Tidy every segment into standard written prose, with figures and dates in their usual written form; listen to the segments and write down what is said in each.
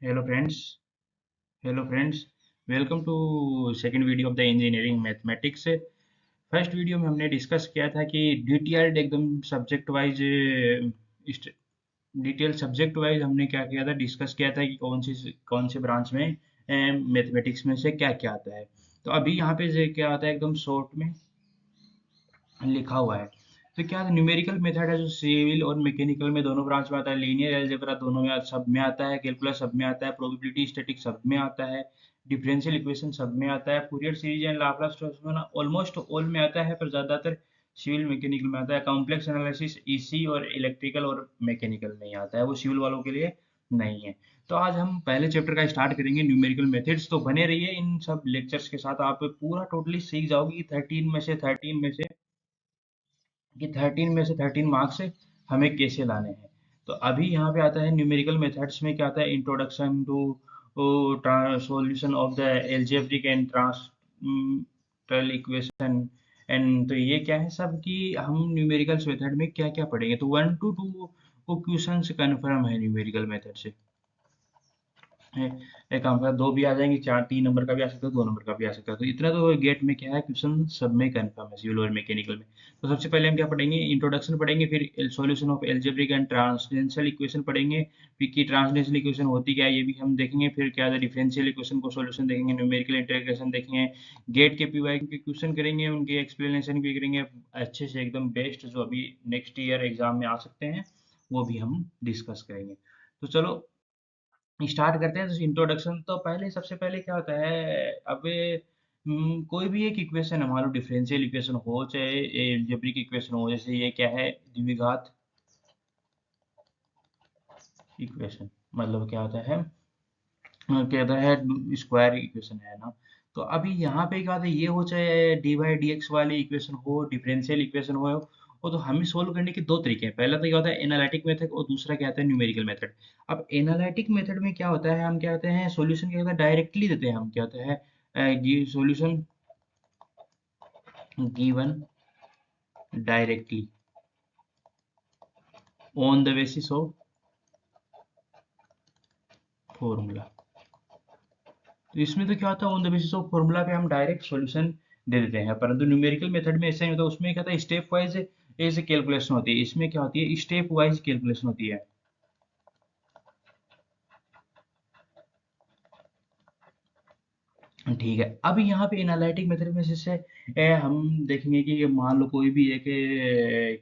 Hello friends hello friends welcome to second video of the engineering mathematics. First video में हमने discuss किया था कि डिटेल्ड एकदम subject wise detail subject wise हमने क्या किया था, डिस्कस किया था कि कौन से ब्रांच में मैथमेटिक्स में से क्या क्या आता है। तो अभी यहाँ पे क्या आता है एकदम शॉर्ट में लिखा हुआ है। तो क्या न्यूमेरिकल मेथड है जो सिविल और मैकेनिकल में दोनों ब्रांच में आता है, लीनियर अलजेब्रा दोनों में सब में आता है, कैलकुलस सब में आता है, प्रोबेबिलिटी स्टैटिक सब में आता है, डिफरेंशियल इक्वेशन सब में आता है, Fourier series and Laplace transform almost all में आता है, पर ज्यादातर सिविल मैकेनिकल में आता है। कॉम्प्लेक्स एनालिसिस ईसी और इलेक्ट्रिकल और मैकेनिकल नहीं आता है, वो सिविल वालों के लिए नहीं है। तो आज हम पहले चैप्टर का स्टार्ट करेंगे, न्यूमेरिकल मेथड्स। तो बने रहिए इन सब लेक्चर्स के साथ, आप पूरा टोटली सीख जाओगे कि 13 मार्क्स हमें कैसे लाने हैं। तो अभी यहाँ पे आता है न्यूमेरिकल मेथड्स में क्या आता है, introduction to solution of the algebraic and transcendental equation. And तो ये क्या है सब कि हम न्यूमेरिकल मेथड में क्या क्या पढ़ेंगे। तो 1 to 2 क्वेश्चन कन्फर्म है न्यूमेरिकल मेथड से। है। एक काम का दो भी आ जाएंगे, चार 3 नंबर का भी आ सकता है, 2 नंबर का भी आ सकता है। तो इतना तो गेट में क्या है, क्वेश्चन सब में कंफर्म है सिविल और मैकेनिकल में। तो सबसे पहले हम क्या पढ़ेंगे, इंट्रोडक्शन पढ़ेंगे, फिर solution of algebraic and transcendental equation पढ़ेंगे। फिर की ट्रांसडेंशियल इक्वेशन होती क्या है ये भी हम देखेंगे। फिर क्या है डिफरेंशियल इक्वेशन को सॉल्यूशन देखेंगे, न्यूमेरिकल इंटीग्रेशन देखेंगे, गेट के पीवाई के क्वेश्चन करेंगे, उनके एक्सप्लेनेशन भी करेंगे अच्छे से, एकदम बेस्ट जो अभी नेक्स्ट ईयर एग्जाम में आ सकते हैं वो भी हम डिस्कस करेंगे। तो चलो स्टार्ट करते हैं। तो इंट्रोडक्शन तो पहले सबसे पहले क्या होता है, अब कोई भी एक इक्वेशन है, मान लो डिफरेंशियल इक्वेशन हो चाहे एलजेब्रिक इक्वेशन हो। जैसे ये क्या है, द्विघात इक्वेशन, मतलब क्या होता है, क्या होता है, स्क्वायर इक्वेशन है ना। तो अभी यहाँ पे क्या होता है, ये हो चाहे डी बाई डी एक्स वाली इक्वेशन हो, डिफरेंशियल इक्वेशन हो, वो तो हमें सोल्व करने के दो तरीके हैं। पहला तो क्या होता है एनालिटिक मेथड, और दूसरा क्या होता है न्यूमेरिकल मेथड। अब एनालिटिक मेथड में क्या होता है, हम क्या होते हैं सॉल्यूशन क्या होता है डायरेक्टली देते हैं। हम क्या होता है solution given directly on the basis of formula. तो इसमें तो क्या होता है, on the basis of formula पे हम डायरेक्ट सॉल्यूशन दे देते हैं। परंतु न्यूमेरिकल मेथड में ऐसा नहीं होता, उसमें क्या होता है स्टेप वाइज ऐसे कैलकुलेशन होती है। इसमें क्या होती है स्टेप वाइज कैलकुलेशन होती है। ठीक है। अब यहाँ पे एनालिटिक मेथड में जैसे हम देखेंगे कि ये मान लो कोई भी एक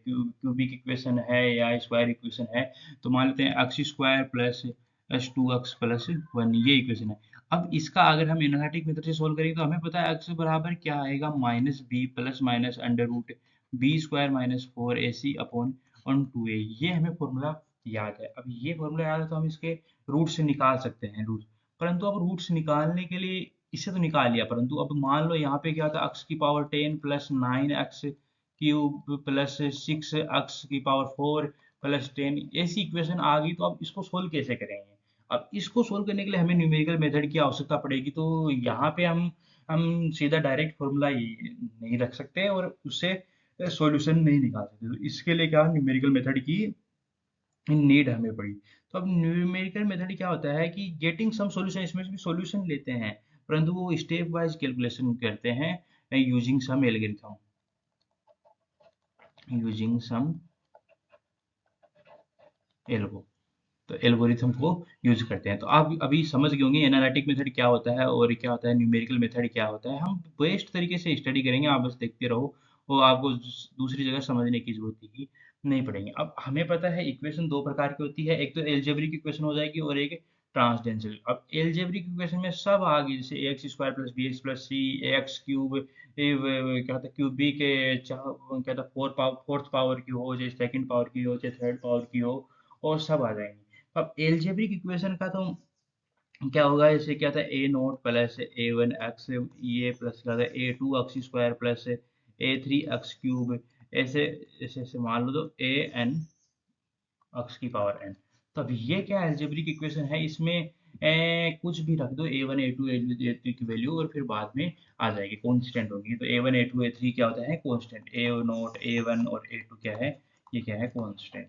क्यूबिक इक्वेशन है या स्क्वायर इक्वेशन है। तो मान लेते हैं x square plus H two x plus one, ये इक्वेशन है। अब इसका अगर हम एनालिटिक मेथड से सोल्व करेंगे तो हमें पता है एक्स बराबर क्या आएगा, minus b plus minus under root b square minus four a c upon one two a. ये हमें फॉर्मूला याद है। अब ये फॉर्मूला याद है तो हम इसके रूट से निकाल सकते हैं रूट। परंतु अब रूट्स निकालने के लिए इसे तो निकाल लिया, परंतु अब मान लो यहाँ पे क्या था, एक्स की power 10 plus 9 x cube plus 6 x की पावर 4 प्लस 10, ऐसी इक्वेशन आ गई। तो अब इसको सोल्व कैसे करेंगे। अब इसको सोल्व करने के लिए हमें न्यूमेरिकल मेथड की आवश्यकता पड़ेगी। तो यहाँ पे हम सीधा डायरेक्ट फॉर्मूला नहीं रख सकते और उससे सॉल्यूशन नहीं निकाल सकते। तो इसके लिए क्या न्यूमेरिकल मेथड की नीड हमें पड़ी। तो अब न्यूमेरिकल मेथड क्या होता है कि गेटिंग सम सॉल्यूशन, इसमें भी सॉल्यूशन लेते हैं, परंतु वो स्टेप वाइज कैलकुलेशन करते हैं using some algorithm, using some algo. तो एल्गोरिथम को यूज करते हैं। तो आप अभी समझ गए होंगे एनालिटिक मेथड क्या होता है और क्या होता है न्यूमेरिकल मेथड क्या होता है। हम बेस्ट तरीके से स्टडी करेंगे, आप बस देखते रहो और आपको दूसरी जगह समझने की जरूरत ही नहीं पड़ेगी। अब हमें पता है इक्वेशन दो प्रकार की होती है, एक तो एल्जेब्रिक इक्वेशन हो जाएगी और एक ट्रांसडेंशियल। अब एल्जेब्रिक इक्वेशन में सब आ गई, जैसे a x square plus b x plus c x cube, क्या होता है क्यूबिक क्या था फोर्थ पावर की हो, चाहे सेकंड पावर की हो, चाहे थर्ड पावर की हो, और सब आ जाएंगे। अब एल्जेब्रिक इक्वेशन का तो क्या होगा, जैसे क्या था a naught plus a one x ये प्लस क्या था a two x square plus a three x cube, ऐसे ऐसे ऐसे मान लो तो ए एन एक्स की पावर एन। तो अब ये क्या एल्जेब्रिक इक्वेशन है, इसमें कुछ भी रख दो, a one a two a three की वैल्यू, और फिर बाद में आ जाएगी कॉन्स्टेंट होगी। तो a one a two a three क्या होता है constant, a naught a one और ए टू क्या है, ये क्या है कॉन्स्टेंट।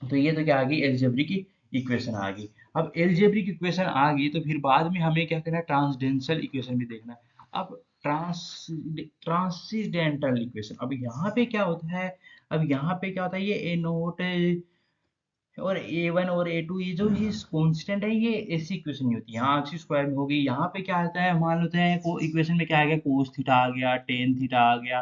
तो ये तो क्या आ गई एल्जेब्रिक की इक्वेशन आ गई। अब एलजेब्रिक इक्वेशन आ गई तो फिर बाद में हमें क्या करना है, ट्रांसडेंसल इक्वेशन भी देखना है। अब ट्रांसीडेंटल इक्वेशन, अब यहाँ पे क्या होता है, अब यहाँ पे क्या होता है, ये ए नोट और A1 और A2 ये जो ये कांस्टेंट है, ये ऐसी इक्वेशन नहीं होती, यहाँ एक्स स्क्वायर में होगी। यहाँ पे क्या आता है, मान लेते हैं को इक्वेशन में क्या आ गया, कोस थीटा आ गया, टेन थीटा आ गया,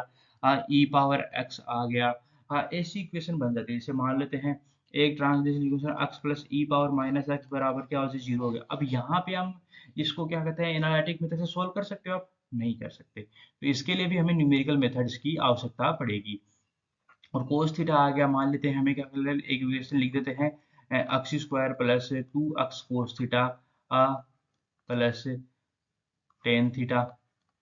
ई पावर एक्स आ गया। हाँ, ऐसी इक्वेशन बन जाती है। जैसे मान लेते हैं एक ट्रांसलेशनल इक्वेशन एक्स प्लस ई पावर माइनस एक्स बराबर क्या हो जाए, जीरो हो गया। अब यहाँ पे हम इसको क्या कहते हैं, एनालिटिक मेथड से सोल्व कर सकते हो आप, नहीं कर सकते। तो इसके लिए भी हमें न्यूमेरिकल मेथड्स की आवश्यकता पड़ेगी। और कोस थीटा आ गया, मान लेते हैं हमें क्या कर लेते, एक इक्वेशन लिख देते हैं x square plus two x cos theta plus ten theta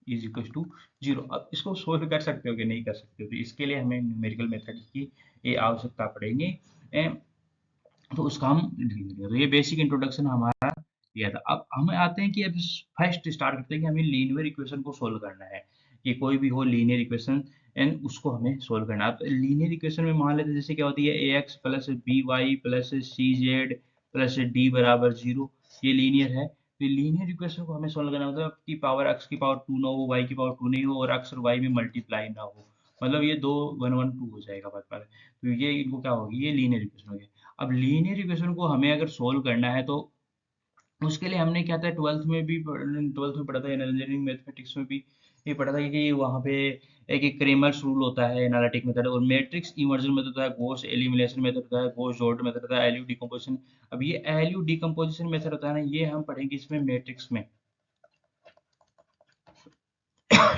is equal to zero. अब इसको सोल्व कर सकते हो कि नहीं कर सकते हो, तो इसके लिए हमें न्यूमेरिकल मेथड की ये आवश्यकता पड़ेगी। तो उसका हम तो ये बेसिक इंट्रोडक्शन हमारा किया था। अब हम आते हैं कि अब फर्स्ट स्टार्ट करते हैं कि हमें लीनियर इक्वेशन को सोल्व करना है, कि कोई भी हो लीनियर इक्वेशन एंड उसको हमें सोल्व करना है। अब लीनियर इक्वेशन में मान लेते हैं जैसे क्या होती है, a x plus b y plus c z plus d बराबर जीरो, ये लीनियर है। तो लीनियर इक्वेशन को हमें सोल्व करना मतलब की पावर एक्स की पावर टू ना हो, वाई की पावर टू नहीं हो, और एक्स और वाई में मल्टीप्लाई ना हो, मतलब ये दो वन वन टू हो जाएगा बात बात। तो ये इनको क्या होगी, ये लीनियर इक्वेशन हो गया। अब लीनियर इक्वेशन को हमें अगर सोल्व करना है तो उसके लिए हमने क्या था, ट्वेल्थ में पढ़ा था, इंजीनियरिंग मैथमेटिक्स में भी ये पढ़ा था कि वहाँ पे एक क्रेमर्स रूल होता है एनालिटिक मेथड, और मैट्रिक्स इमर्जन मेथड होता है, गॉस एलिमिनेशन मेथड होता है, गॉस डॉट मेथड होता है, एलयू डिकम्पोजिशन। अब ये एलयू डिकम्पोजिशन मेथड होता है ना, ये हम पढ़ेंगे इसमें मैट्रिक्स में।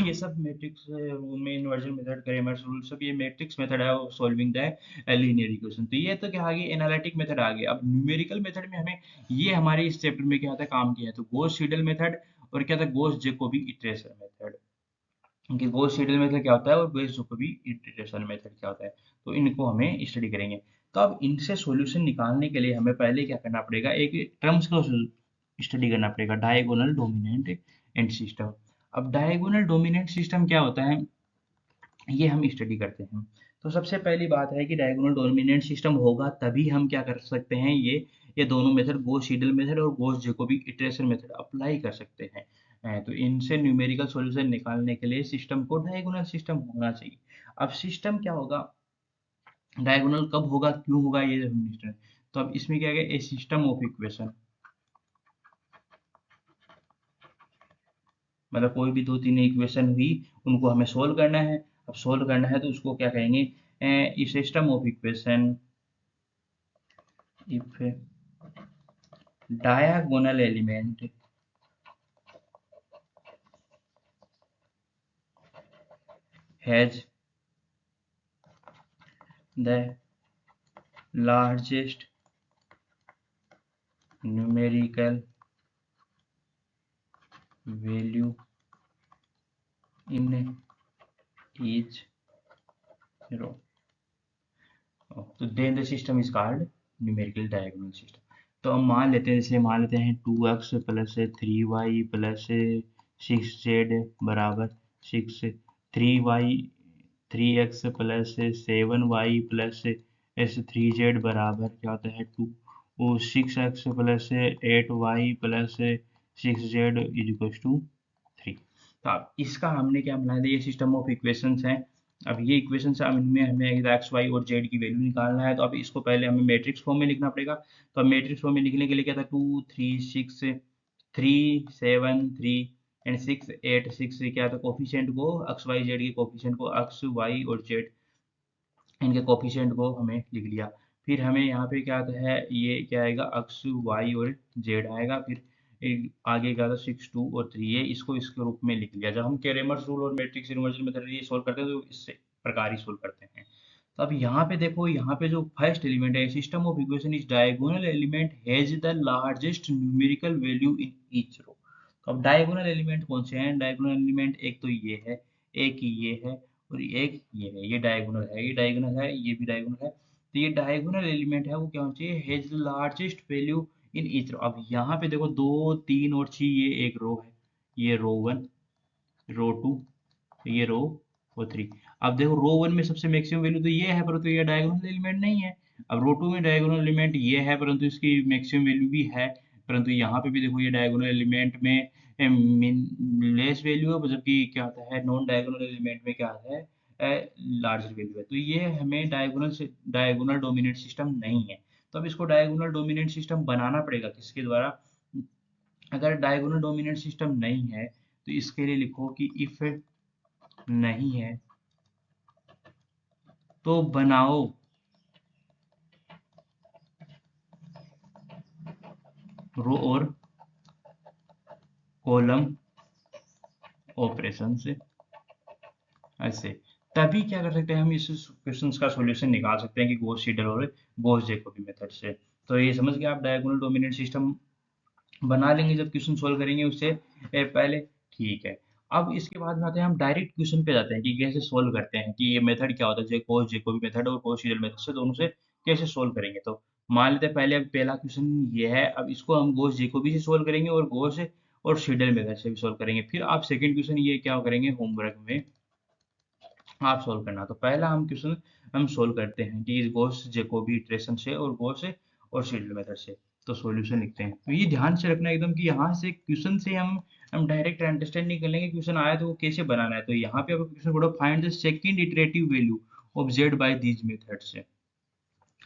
ये सब मैट्रिक्स में इन्वर्जन मेथड, क्रेमर्स रूल, सब ये मैट्रिक्स मेथड है सॉल्विंग द लीनियर इक्वेशन। तो ये तो क्या आ गई, एनालिटिक मेथड आ गई। अब न्यूमेरिकल मेथड में हमें ये हमारे इस चैप्टर में क्या होता है, काम किया है, तो गॉस सीडल मेथड और क्या था, गॉस जैकोबी इटरेशन मेथड। क्योंकि गॉस सीडल मेथड क्या होता है और गॉस जैकोबी इटरेशन मेथड क्या होता है, तो इनको हमें स्टडी करेंगे। तो अब इनसे सॉल्यूशन निकालने के लिए हमें पहले क्या करना पड़ेगा, एक टर्म्स को स्टडी करना पड़ेगा, डायगोनल डोमिनेंट एंड सिस्टम। अब डायगोनल डोमिनेंट सिस्टम क्या होता है, ये हम स्टडी करते हैं। तो सबसे पहली बात है कि डायगोनल डोमिनेंट सिस्टम होगा तभी हम क्या कर सकते हैं, ये दोनों मेथड, गॉस सीडल मेथड और Gauss Jacobi iteration method apply कर सकते हैं। तो इनसे न्यूमेरिकल सॉल्यूशन निकालने के लिए सिस्टम को डायगोनल सिस्टम होना चाहिए। अब सिस्टम क्या होगा, डायगोनल कब होगा, क्यों होगा, ये हम understand। तो अब इसमें क्या है, ए सिस्टम ऑफ इक्वेशन, मतलब कोई भी दो तीन इक्वेशन हुई, उनको हमें सोल्व करना है। अब सोल्व करना है तो उसको क्या कहेंगे, system of equation if diagonal element has the largest numerical value in each row, तो then the system is called numerical diagonal system। तो हम मान लेते हैं, जैसे मान लेते हैं two x plus three y plus six z बराबर six, three y three x plus seven y plus s three z बराबर क्या होता है टू, वो six x plus eight y plus six z is equal to three. तो अब इसका हमने क्या बना दिया, ये सिस्टम ऑफ इक्वेशंस हैं। अब ये इक्वेशंस अब इनमें हमें एक्स वाई और जेड की वैल्यू निकालना है, तो अब इसको पहले हमें मैट्रिक्स फॉर्म में लिखना पड़ेगा। तो अब मैट्रिक्स फॉर्म में लिखने के लिए क्या था, two three six, three seven three and six eight six, क्या था कोफिशिएंट को, एक्स वाई जेड के कोफिशिएंट को, एक्स वाई और जेड इनके कोफिशिएंट को हमें लिख लिया। फिर हमें यहाँ पे क्या आता है, ये क्या आएगा, एक्स वाई और जेड आएगा। फिर आगे क्या था, सिक्स टू और थ्री, ये इसको इसके रूप में लिख लिया। जब हम क्रेमर्स रूल और मैट्रिक्स इन्वर्जन मेथड ये सोल्व करते हैं तो इस प्रकार ही सोल्व करते हैं। तो अब यहाँ पे देखो, यहाँ पे जो फर्स्ट एलिमेंट है, system of equation is diagonal element has the largest numerical value in each row. तो अब डायगोनल एलिमेंट कौन से हैं, डायगोनल एलिमेंट एक तो ये है, एक ये है, और एक ये है, ये डायगोनल है, ये डायगोनल है, ये भी डायगोनल है। तो ये डायगोनल एलिमेंट है वो क्या होना चाहिए, has the largest value in each row. अब यहाँ पे देखो दो तीन और छह, ये एक रो है, ये रो वन, रो टू, ये रो और थ्री। अब देखो रो वन में सबसे मैक्सिमम वैल्यू तो ये है, पर तो ये डायगोनल एलिमेंट नहीं है। अब रो टू में डायगोनल एलिमेंट ये है, परंतु इसकी मैक्सिमम वैल्यू भी है, परंतु यहाँ पे भी देखो ये डायगोनल एलिमेंट में लेस वैल्यू है, जबकि क्या आता है नॉन डायगोनल एलिमेंट में क्या आता है लार्जर वैल्यू है। तो ये हमें डायगोनल से डायगोनल डोमिनेंट सिस्टम नहीं है। तो अब इसको डायगोनल डोमिनेंट सिस्टम बनाना पड़ेगा किसके द्वारा? अगर डायगोनल डोमिनेंट सिस्टम नहीं है तो इसके लिए लिखो कि इफ नहीं है तो बनाओ रो और कॉलम ऑपरेशन से। ऐसे तभी क्या कर सकते हैं हम इस क्वेश्चंस का सॉल्यूशन निकाल सकते हैं कि गॉस सीडल और गॉस जैकोबी मेथड से। तो ये समझ गए आप डायगोनल डोमिनेंट सिस्टम बना लेंगे जब क्वेश्चन सॉल्व करेंगे उससे पहले। ठीक है। अब इसके बाद में आते हैं हम डायरेक्ट क्वेश्चन पे जाते हैं कि कैसे सॉल्व करते हैं, कि ये मेथड क्या होता है, गॉस जैकोबी मेथड और गॉस सीडल मेथड से दोनों से कैसे सॉल्व करेंगे। तो मान लेते हैं पहले अब पहला क्वेश्चन ये है, अब इसको हम गॉस जैकोबी से सॉल्व करेंगे और गॉस और सीडल मेथड से भी सॉल्व करेंगे। फिर आप सेकंड क्वेश्चन ये क्या करेंगे होमवर्क में आप सॉल्व करना। तो पहला हम क्वेश्चन हम सॉल्व करते हैं कि गॉस जैकोबी इटरेशन से और गॉस और सीडल मेथड से। तो सॉल्यूशन लिखते हैं। तो ये ध्यान से रखना एकदम कि यहाँ से क्वेश्चन से हम डायरेक्ट अंडरस्टैंड नहीं कर लेंगे क्वेश्चन आया तो वो कैसे बनाना है। तो यहाँ पे आपको क्वेश्चन पढ़ो find the second iterative value of z by these method से।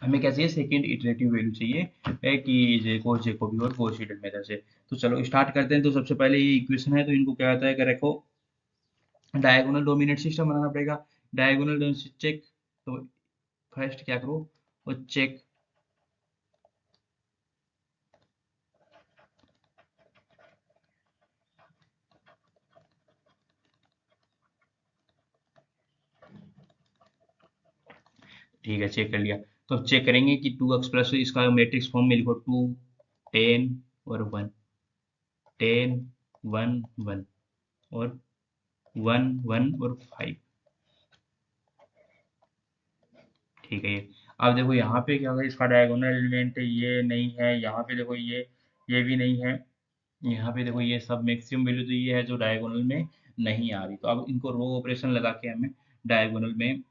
हमें क्या चाहिए? सेकंड इटरेटिव वैल्यू चाहिए कि गॉस जैकोबी और गॉस सीडल मेथड से। तो चलो स्टार्ट करते हैं। तो सबसे पहले ये इक्वेशन है तो इनको क्या होता है कि रखो डायगोनल डोमिनेंट सिस्टम बनाना पड़ेगा। Diagonal check. तो फर्स्ट क्या करो वो चेक ठीक है चेक कर लिया। तो अब चेक करेंगे कि 2x प्लस इसका मैट्रिक्स फॉर्म में लिखो 2 10 और 1 10 1 1 और 1 1 और 5। ठीक है ये। अब देखो यहाँ पे क्या होगा, इसका डायगोनल एलिमेंट ये नहीं है, यहाँ पे देखो ये भी नहीं है, यहाँ पे देखो ये सब मैक्सिमम वैल्यू तो ये है जो डायगोनल में नहीं आ रही। तो अब इनको रो ऑपरेशन लगा के हमें डायगोनल में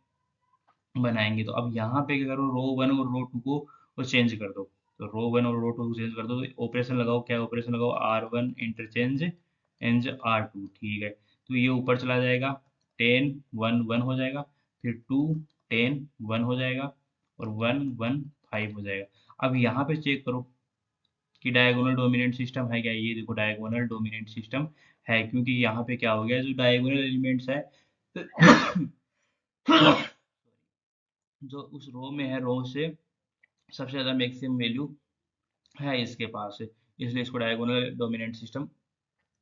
बनाएंगे। तो अब यहाँ पे क्या करो रो वन और रो टू को वो चेंज कर दो। तो रो वन और रो टू को चेंज कर दो तो ऑपरेशन लगाओ, क्या ऑपरेशन लगाओ r one interchange and r two. ठीक है। तो ये ऊपर चला जाएगा 10 1 1 हो जाएगा, फिर 2 10 1 हो जाएगा और 1 1 5 हो जाएगा। अब यहाँ पे चेक करो कि डायगोनल डोमिनेंट सिस्टम है क्या। ये देखो डायगोनल डोमिनेंट सिस्टम है, क्योंकि यहाँ पे क्या हो गया जो डायगोनल एलिमेंट्स है जो उस रो में है, रो से सबसे ज़्यादा मैक्सिमम वैल्यू है इसके पास, इसलिए इसको डायगोनल डोमिनेंट सिस्टम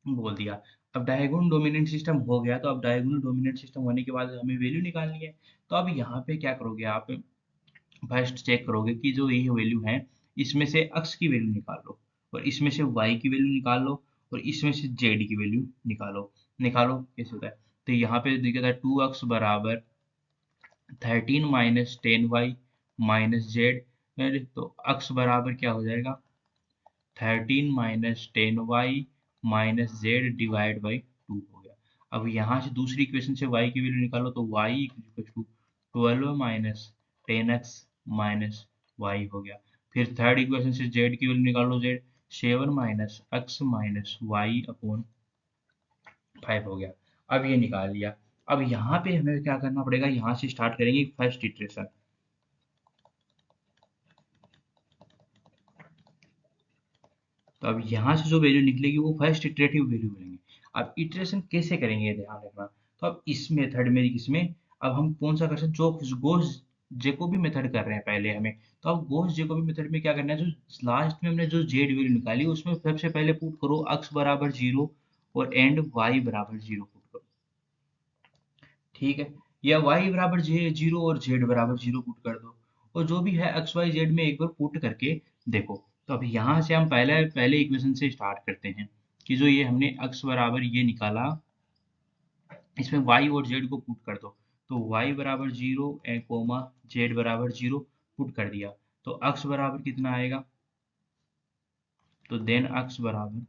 बोल दिया। अब डायगोनल डोमिनेंट सिस्टम हो गया, तो अब डायगोनल डोमिनेंट सिस्टम होने के बाद हमें वैल्यू निकालनी है। तो अब यहाँ पे क्या करोगे आप? फर्स्ट चेक करोगे कि जो ये वैल्यू है इसमें से x की वैल्यू निकाल लो और इसमें से y की वैल्यू निकाल लो और इसमें से z की वैल्यू निकालो। निकालो कैसे होता है? तो यहाँ पे दिखा था 2x बराबर 13 माइनस 10y माइनस जेड। तो x बराबर क्या हो जाएगा? 13 minus 10y minus Z divide by 2 हो गया। अब यहाँ से दूसरी इक्वेशन से y की वैल्यू निकालो तो y equal to 12 minus 10x minus y हो गया। फिर थर्ड इक्वेशन से z की वैल्यू निकालो, z 7 minus x minus y upon 5 हो गया। अब ये निकाल लिया। अब यहाँ पे हमें क्या करना पड़ेगा, यहाँ से स्टार्ट करेंगे फर्स्ट इटरेशन। तो अब यहाँ से जो वैल्यू निकलेगी वो फर्स्ट इटरेटिव वैल्यू बनेंगे। अब इटरेशन कैसे करेंगे ये ध्यान रखना। तो अब इस मेथड में इसमें अब हम कौन सा कर सकते, जो गोस जेकोबी मेथड कर रहे हैं पहले हमें। तो अब गोस जेकोबी मेथड में क्या करना है, जो लास्ट में हमने जो जेड वैल्यू निकाली उसमें सबसे पहले पुट करो x बराबर 0 और एंड y बराबर 0 पुट करो। ठीक है। या y बराबर 0 और z बराबर 0 पुट कर दो और जो भी है x y z में एक बार पुट करके देखो। तो अब यहाँ से हम पहले पहले इक्वेशन से स्टार्ट करते हैं कि जो ये हमने x बराबर ये निकाला, इसमें y और z को पुट कर दो। तो y बराबर 0 कोमा z बराबर 0 पुट कर दिया। तो x बराबर कितना आएगा? तो देन x बराबर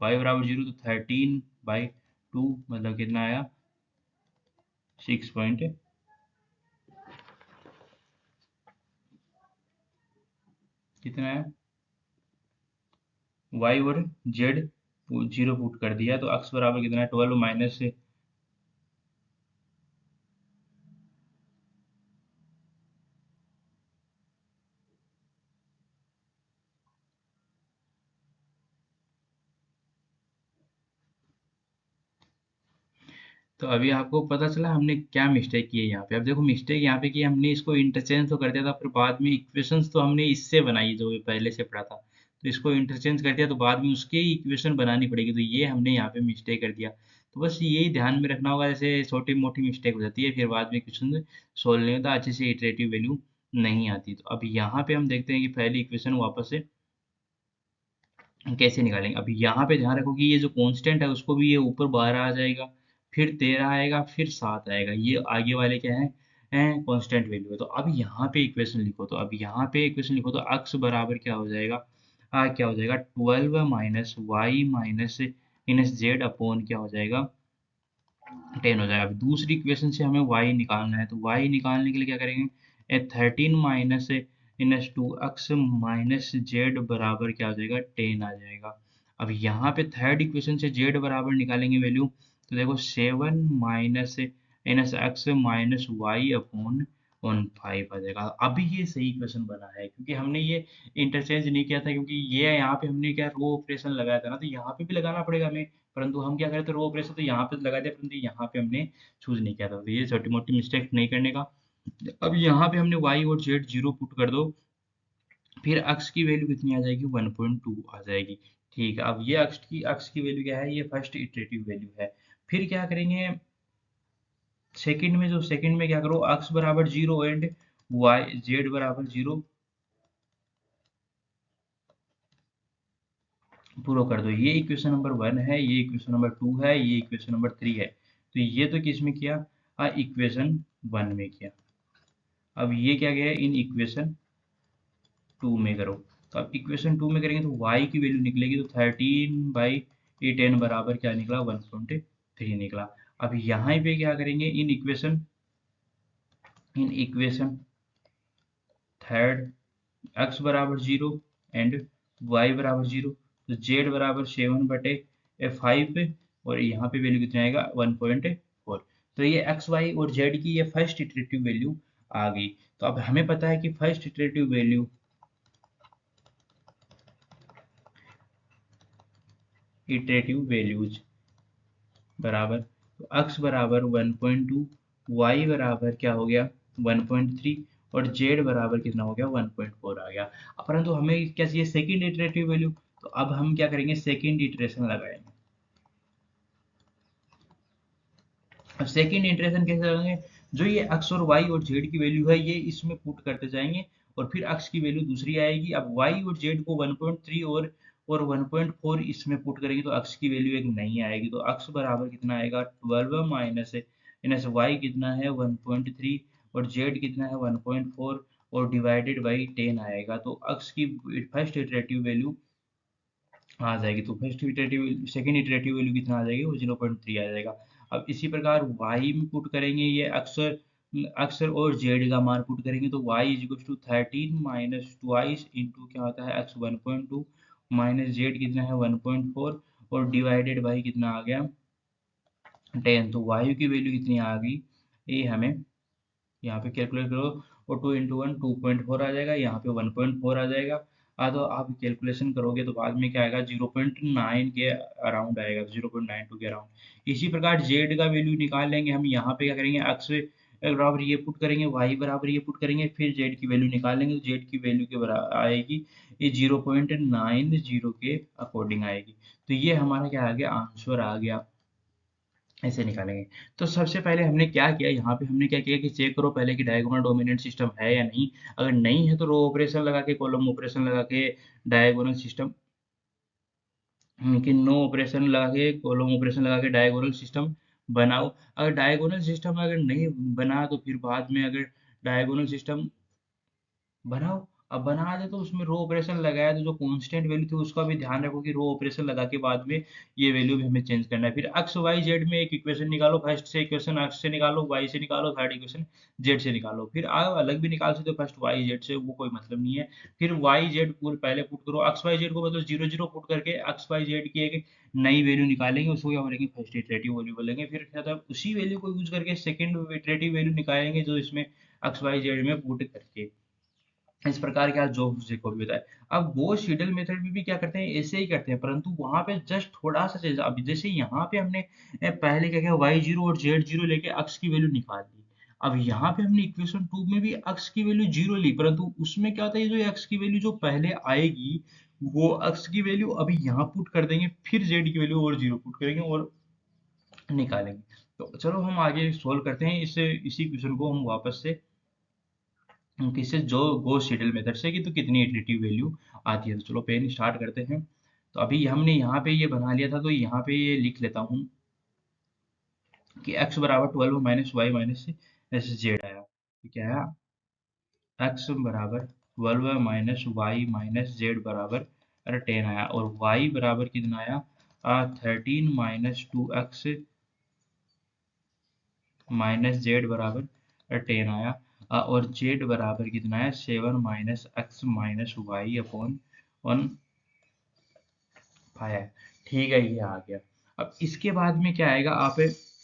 y बराबर 0 तो 13/2 मतलब कितना आया? 6 पॉइंट कितना है, वाई और जेड जीरो पुट कर दिया, तो अक्स बराबर कितना है 12 माइनस, तो अभी आपको पता चला हमने क्या मिस्टेक की है यहाँ पे। अब देखो मिस्टेक यहाँ पे की, हमने इसको इंटरचेंज तो कर दिया था, फिर बाद में इक्वेशंस तो हमने इससे बनाई जो पहले से पढ़ा था, तो इसको इंटरचेंज कर दिया तो बाद में उसके इक्वेशन बनानी पड़ेगी, तो ये हमने यहाँ पे मिस्टेक कर दिया। तो बस यही ध्यान में रखना होगा, जैसे छोटी मोटी मिस्टेक हो जाती है फिर बाद में क्वेश्चन सोल्व नहीं होता, अच्छे से इटरेटिव वैल्यू नहीं आती। तो अब यहाँ पे हम देखते हैं कि पहली इक्वेशन वापस से कैसे निकालेंगे। अभी यहाँ पे ध्यान रखो कि ये जो कांस्टेंट है उसको भी ये ऊपर 12 आ जाएगा, फिर 13 आएगा, फिर 7 आएगा, ये आगे वाले क्या है कांस्टेंट वैल्यू है। तो अब यहाँ पे इक्वेशन लिखो, तो अब यहाँ पे इक्वेशन लिखो तो अक्स बराबर क्या हो जाएगा, क्या हो जाएगा 12 माइनस वाई माइनस इनस जेड अपॉन क्या हो जाएगा 10 हो जाएगा। अब दूसरी इक्वेशन से हमें y निकालना है, तो y निकालने के लिए क्या करेंगे, 13 माइनस इनस टू एक्स माइनस जेड बराबर क्या हो जाएगा 10 आ जाएगा। अब यहाँ पे थर्ड इक्वेशन से z बराबर निकालेंगे वैल्यू, तो देखो 7 माइनस इनस एक्स माइनस वाई अपॉन 15 आ जाएगा। अभी ये सही इक्वेशन बना है, क्योंकि हमने ये इंटरचेंज नहीं किया था, क्योंकि ये यहाँ पे हमने क्या रो ऑपरेशन लगाया था ना, तो यहाँ पे भी लगाना पड़ेगा हमें, परंतु हम क्या करें, तो रो ऑपरेशन तो यहाँ पे लगा दिया, परंतु यहाँ पे हमने चूज नहीं किया था, तो ये छोटी मोटी मिस्टेक नहीं करने का। अब यहाँ पे हमने y और z जीरो पुट कर दो, फिर अक्स की वैल्यू कितनी आ जाएगी 1.2 आ जाएगी। ठीक है, अब ये अक्स की वैल्यू क्या है, ये फर्स्ट इटरेटिव वैल्यू है। फिर क्या करेंगे, सेकंड में क्या करो, अक्स बराबर जीरो एंड वाई जेड बराबर जीरो पूरा कर दो। ये इक्वेशन नंबर 1 है, ये इक्वेशन नंबर 2 है, ये इक्वेशन नंबर 3 है। तो ये तो किस में किया, इक्वेशन 1 में किया। अब ये क्या गया इन इक्वेशन 2 में करो, तो अब इक्वेशन 2 में करेंगे तो y की वैल्यू निकलेगी, तो 13/10 बराबर क्या निकला 1.3 निकला। अब यहाँ पे क्या करेंगे, इन इक्वेशन थर्ड x बराबर जीरो एंड y बराबर जीरो, तो z बराबर 7/5, और यहाँ पे वैल्यू कितना आएगा 1.4। तो ये x y और z की ये फर्स्ट इटरेटिव वैल्यू आ गई। तो अब हमें पता है कि फर्स्ट इटरेटिव वैल्यूज बराबर, तो x बराबर 1.2, y बराबर क्या हो गया 1.3, और z बराबर कितना हो गया 1.4 आ गया। अब परंतु हमें क्या चाहिए सेकंड इटरेटिव वैल्यू, तो अब हम क्या करेंगे सेकंड इटरेशन लगाएंगे। अब सेकंड इटरेशन कैसे लगाएंगे, जो ये x और y और z की वैल्यू है ये इसमें पुट करते जाएंगे, और फिर x की वैल्यू दूसरी आएगी। अब y और z को 1.3 और 1.4 इसमें पुट करेंगे तो x की वैल्यू एक नहीं आएगी, तो x बराबर कितना आएगा 12 माइनस इनस y कितना है 1.3 और z कितना है 1.4 और डिवाइडेड बाई 10 आएगा। तो x की फर्स्ट इटरेटिव वैल्यू आ जाएगी, तो first iterative second iterative value कितना आ जाएगी वो 0.3 आ जाएगा। अब इसी प्रकार y में पुट करेंगे, ये अक्सर अक्सर और z का मान पुट करेंगे, तो y is equal to 13 minus twice into क्या होता है x 1.2 माइनस z कितना है 1.4 और डिवाइडेड बाई कितना आ गया 10। तो y की वैल्यू कितनी आ गई, ये हमें यहाँ पे कैलकुलेट करो, और 2 इंटू वन 2.4 आ जाएगा, यहाँ पे 1.4 आ जाएगा। तो आप कैलकुलेशन करोगे तो बाद में क्या आएगा 0.9 के अराउंड आएगा, 0.92 के अराउंड। इसी प्रकार जेड का वैल्यू निकाल लेंगे हम, यहाँ पे क्या करेंगे एक्स बराबर ये पुट करेंगे, वाई बराबर ये पुट करेंगे, फिर जेड की वैल्यू निकालेंगे, तो जेड की वैल्यू के बराबर आएगी ये 0.90 के अकॉर्डिंग आएगी। तो ये हमारा क्या आ गया आंसर आ गया, ऐसे निकालेंगे। तो सबसे पहले हमने क्या किया, यहाँ पे हमने क्या किया कि चेक करो पहले कि डायगोनल डोमिनेंट सिस्टम है या नहीं। अगर नहीं है तो रो ऑपरेशन लगा के कॉलम ऑपरेशन लगा के डायगोनल सिस्टम, कि नो ऑपरेशन लगा के कॉलम ऑपरेशन लगा के डायगोनल सिस्टम बनाओ। अगर डायगोनल सिस्टम अगर नहीं बना तो फिर बाद में अगर डायगोनल सिस्टम बनाओ। अब बना दे तो उसमें रो ऑपरेशन लगाया तो जो कांस्टेंट वैल्यू थी उसका भी ध्यान रखो कि रो ऑपरेशन लगा के बाद में ये वैल्यू भी हमें चेंज करना है। फिर एक्स वाई जेड में एक इक्वेशन निकालो, फर्स्ट से इक्वेशन एक्स से निकालो, वाई से निकालो, थर्ड इक्वेशन जेड से निकालो। फिर आप अलग भी निकाल सकते हो फर्स्ट वाई जेड से, वो कोई मतलब नहीं है। फिर वाई जेड पहले पुट करो, एक्स वाई जेड को मतलब जीरो जीरो पुट करके एक्स वाई जेड की एक नई वैल्यू निकालेंगे, उसको क्या बोलेंगे फर्स्ट इटरेटिव वैल्यू बोलेंगे। फिर मतलब उसी वैल्यू को यूज करके सेकंड इटरेटिव वैल्यू निकालेंगे जो इसमें एक्स वाई जेड में पुट करके। इस प्रकार के आज जो को भी बताए। अब वो शीडल मेथड में भी क्या करते हैं, ऐसे ही करते हैं, परंतु वहां पे जस्ट थोड़ा सा चेंज। अब जैसे यहाँ पे हमने पहले क्या किया, वाई जीरो और जेड जीरो लेके अक्स की वैल्यू निकाल दी। अब यहाँ पे हमने इक्वेशन टू में भी अक्स की वैल्यू जीरो ली, परंतु उसमें क्या होता है, जो अक्स की वैल्यू जो पहले आएगी वो अक्स की वैल्यू अभी यहाँ पुट कर देंगे, फिर जेड की वैल्यू और जीरो पुट करेंगे और निकालेंगे। तो चलो हम आगे सोल्व करते हैं इसी क्वेश्चन को हम वापस से किससे, जो गॉस सीडल मेथड से, कि तो कितनी इटरेटिव वैल्यू आती है। तो चलो पेन स्टार्ट करते हैं। तो अभी हमने यहाँ पे ये बना लिया था, तो यहाँ पे ये लिख लेता हूँ कि x बराबर 12 माइनस वाई माइनस जेड आया। तो क्या आया, x बराबर 12 माइनस वाई माइनस जेड बराबर 10 आया, और y बराबर कितना आया, 13 माइनस 2x माइनस जेड बराबर 10 आया। और जेड बराबर कितना है, 7 minus x minus y upon 1 आया। ठीक है, ये आ गया। अब इसके बाद में क्या आएगा, आप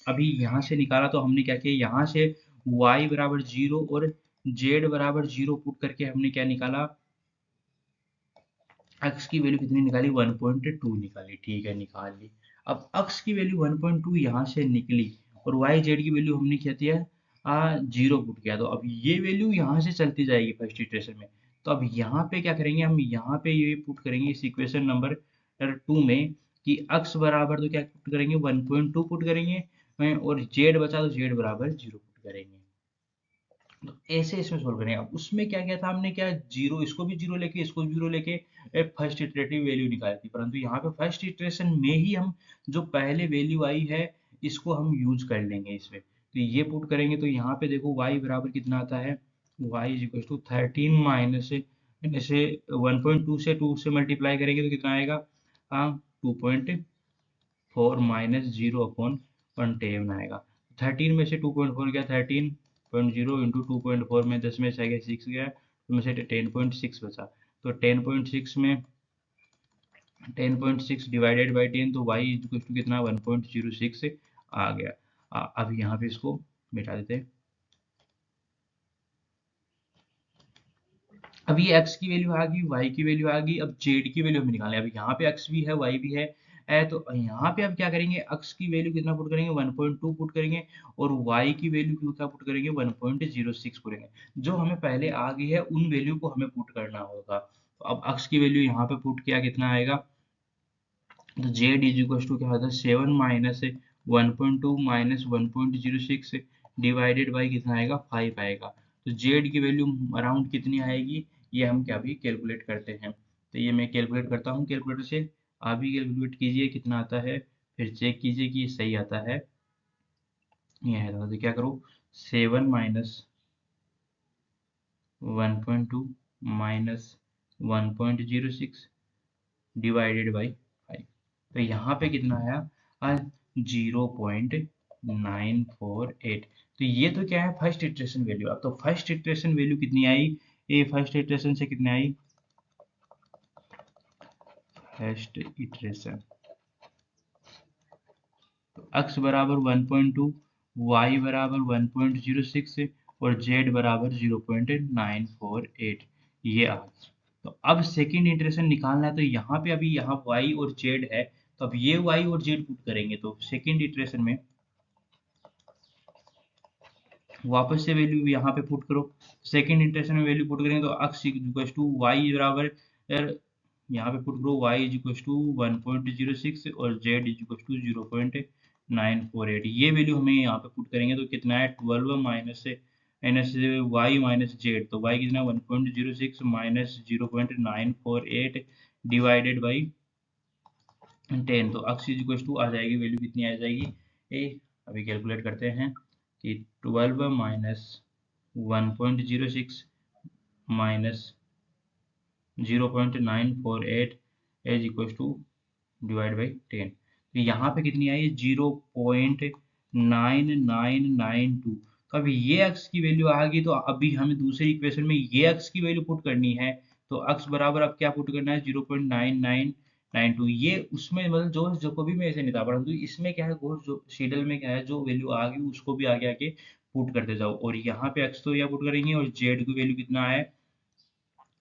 अभी यहाँ से निकाला तो हमने क्या किया, यहाँ से y बराबर जीरो और z बराबर जीरो पुट करके हमने क्या निकाला, x की वैल्यू कितनी निकाली, 1.2 निकाली। ठीक है, निकाल ली। अब x की वैल्यू 1.2 यहाँ से निकली और y z की वैल्यू हमने क्या दिया, जीरो पुट किया, तो अब ये वैल्यू यहाँ से चलती जाएगी फर्स्ट इटरेशन में। तो अब यहाँ पे क्या करेंगे, हम यहाँ पे ये पुट करेंगे इस इक्वेशन नंबर 2 में कि x बराबर तो क्या पुट करेंगे, 1.2 पुट करेंगे, और z बचा तो z बराबर जीरो पुट करेंगे। तो ऐसे इसमें सोल्व करेंगे। अब उसमें क्या किया था हमने, क्या जीरो, इसको भी जीरो लेके इसको भी जीरो लेके फर्स्ट इटरेटिव वैल्यू निकाली थी, परंतु यहाँ पे फर्स्ट इटरेशन में ही हम जो पहले वैल्यू आई है इसको हम यूज कर लेंगे इसमें। तो ये पुट करेंगे तो यहाँ पे देखो y बराबर कितना आता है, y is equal to 13 minus जैसे 1.2 से 2 से मल्टीप्लाई करेंगे तो कितना आएगा, 2.4 माइनस जीरो अपॉन 1 आएगा। 13 में से 2.4 गया, 13.0 इंटू 2.4 में 10 में से गया 6 गया, तो में से 10.6 बचा। तो 10.6 में 10.6 डिवाइडेड बाई 10, तो y इक्वल टू कितना, 1.06 आ गया। अब यहाँ पे इसको मिटा देते हैं। अब ये x की वैल्यू आ गई, y की वैल्यू आ गई, अब z की वैल्यू हमें निकालनी है। अब यहाँ पे x भी है, y भी है, तो यहाँ पे अब क्या करेंगे, x की वैल्यू कितना पुट करेंगे, 1.2 पुट करेंगे, और y की वैल्यू क्या पुट करेंगे, 1.06 पुट करेंगे। जो हमें पहले आ गई है उन वैल्यू को हमें पुट करना होगा। तो अब x की वैल्यू यहाँ पे पुट किया, कितना आएगा, तो z इज इक्वल टू क्या होता है, 7 माइनस 1.2 माइनस 1.06 डिवाइडेड बाई कितना आएगा, 5 आएगा। तो z की वैल्यू अराउंड कितनी आएगी, ये हम क्या भी कैलकुलेट करते हैं। तो ये मैं कैलकुलेट करता हूँ कैलकुलेटर से, आप भी कैलकुलेट कीजिए कितना आता है, फिर चेक कीजिए कि ये सही आता है। ये है तो क्या करो, 7 माइनस 1.2 माइनस 1.06 डिवाइडेड बाई 5। तो यहाँ पे कितना आया, 0.948। तो ये तो क्या है, फर्स्ट इटरेशन वैल्यू। अब तो फर्स्ट इटरेशन वैल्यू कितनी आई, ये फर्स्ट इटरेशन से कितनी आई, फर्स्ट इटरेशन x बराबर 1.2, y बराबर 1.06 और z बराबर 0.948, ये आ गया। तो अब सेकेंड इटरेशन निकालना है, तो यहाँ पे अभी यहाँ y और z है, तो अब ये y और z पुट करेंगे, तो सेकेंड इटरेशन में वापस से वैल्यू यहाँ पे पुट करो। सेकेंड इटरेशन में वैल्यू पुट करेंगे तो x इक्वल टू वाई बराबर, यहाँ पे पुट करो y इज इक्वल टू 1.06 और z इज इक्वल टू 0.948। ये वैल्यू हमें यहाँ पे पुट करेंगे तो कितना है, 12 minus minus y minus z, तो y कितना 1.06 माइनस 0.948 डिवाइडेड बाई 10, तो x इज इक्वल टू आ जाएगी वैल्यू, कितनी आ जाएगी, अभी कैलकुलेट करते हैं कि 12 minus 1.06 minus 0.948 is equal to divide by 10। तो यहाँ पे कितनी आई? 0.9992। तो अभी ये x की वैल्यू आ गई, तो अभी हमें दूसरी इक्वेशन में ये x की वैल्यू पुट करनी है। तो x बराबर अब क्या पुट करना है? 0.9992। ये उसमें मतलब जो जैकोबी में ऐसे नहीं था, परंतु इसमें क्या है, गॉस जो सीडल में क्या है, जो वैल्यू आ गई उसको भी आगे आके पुट करते जाओ। और यहाँ पे x तो यहाँ पुट करेंगे, और z की वैल्यू कितना है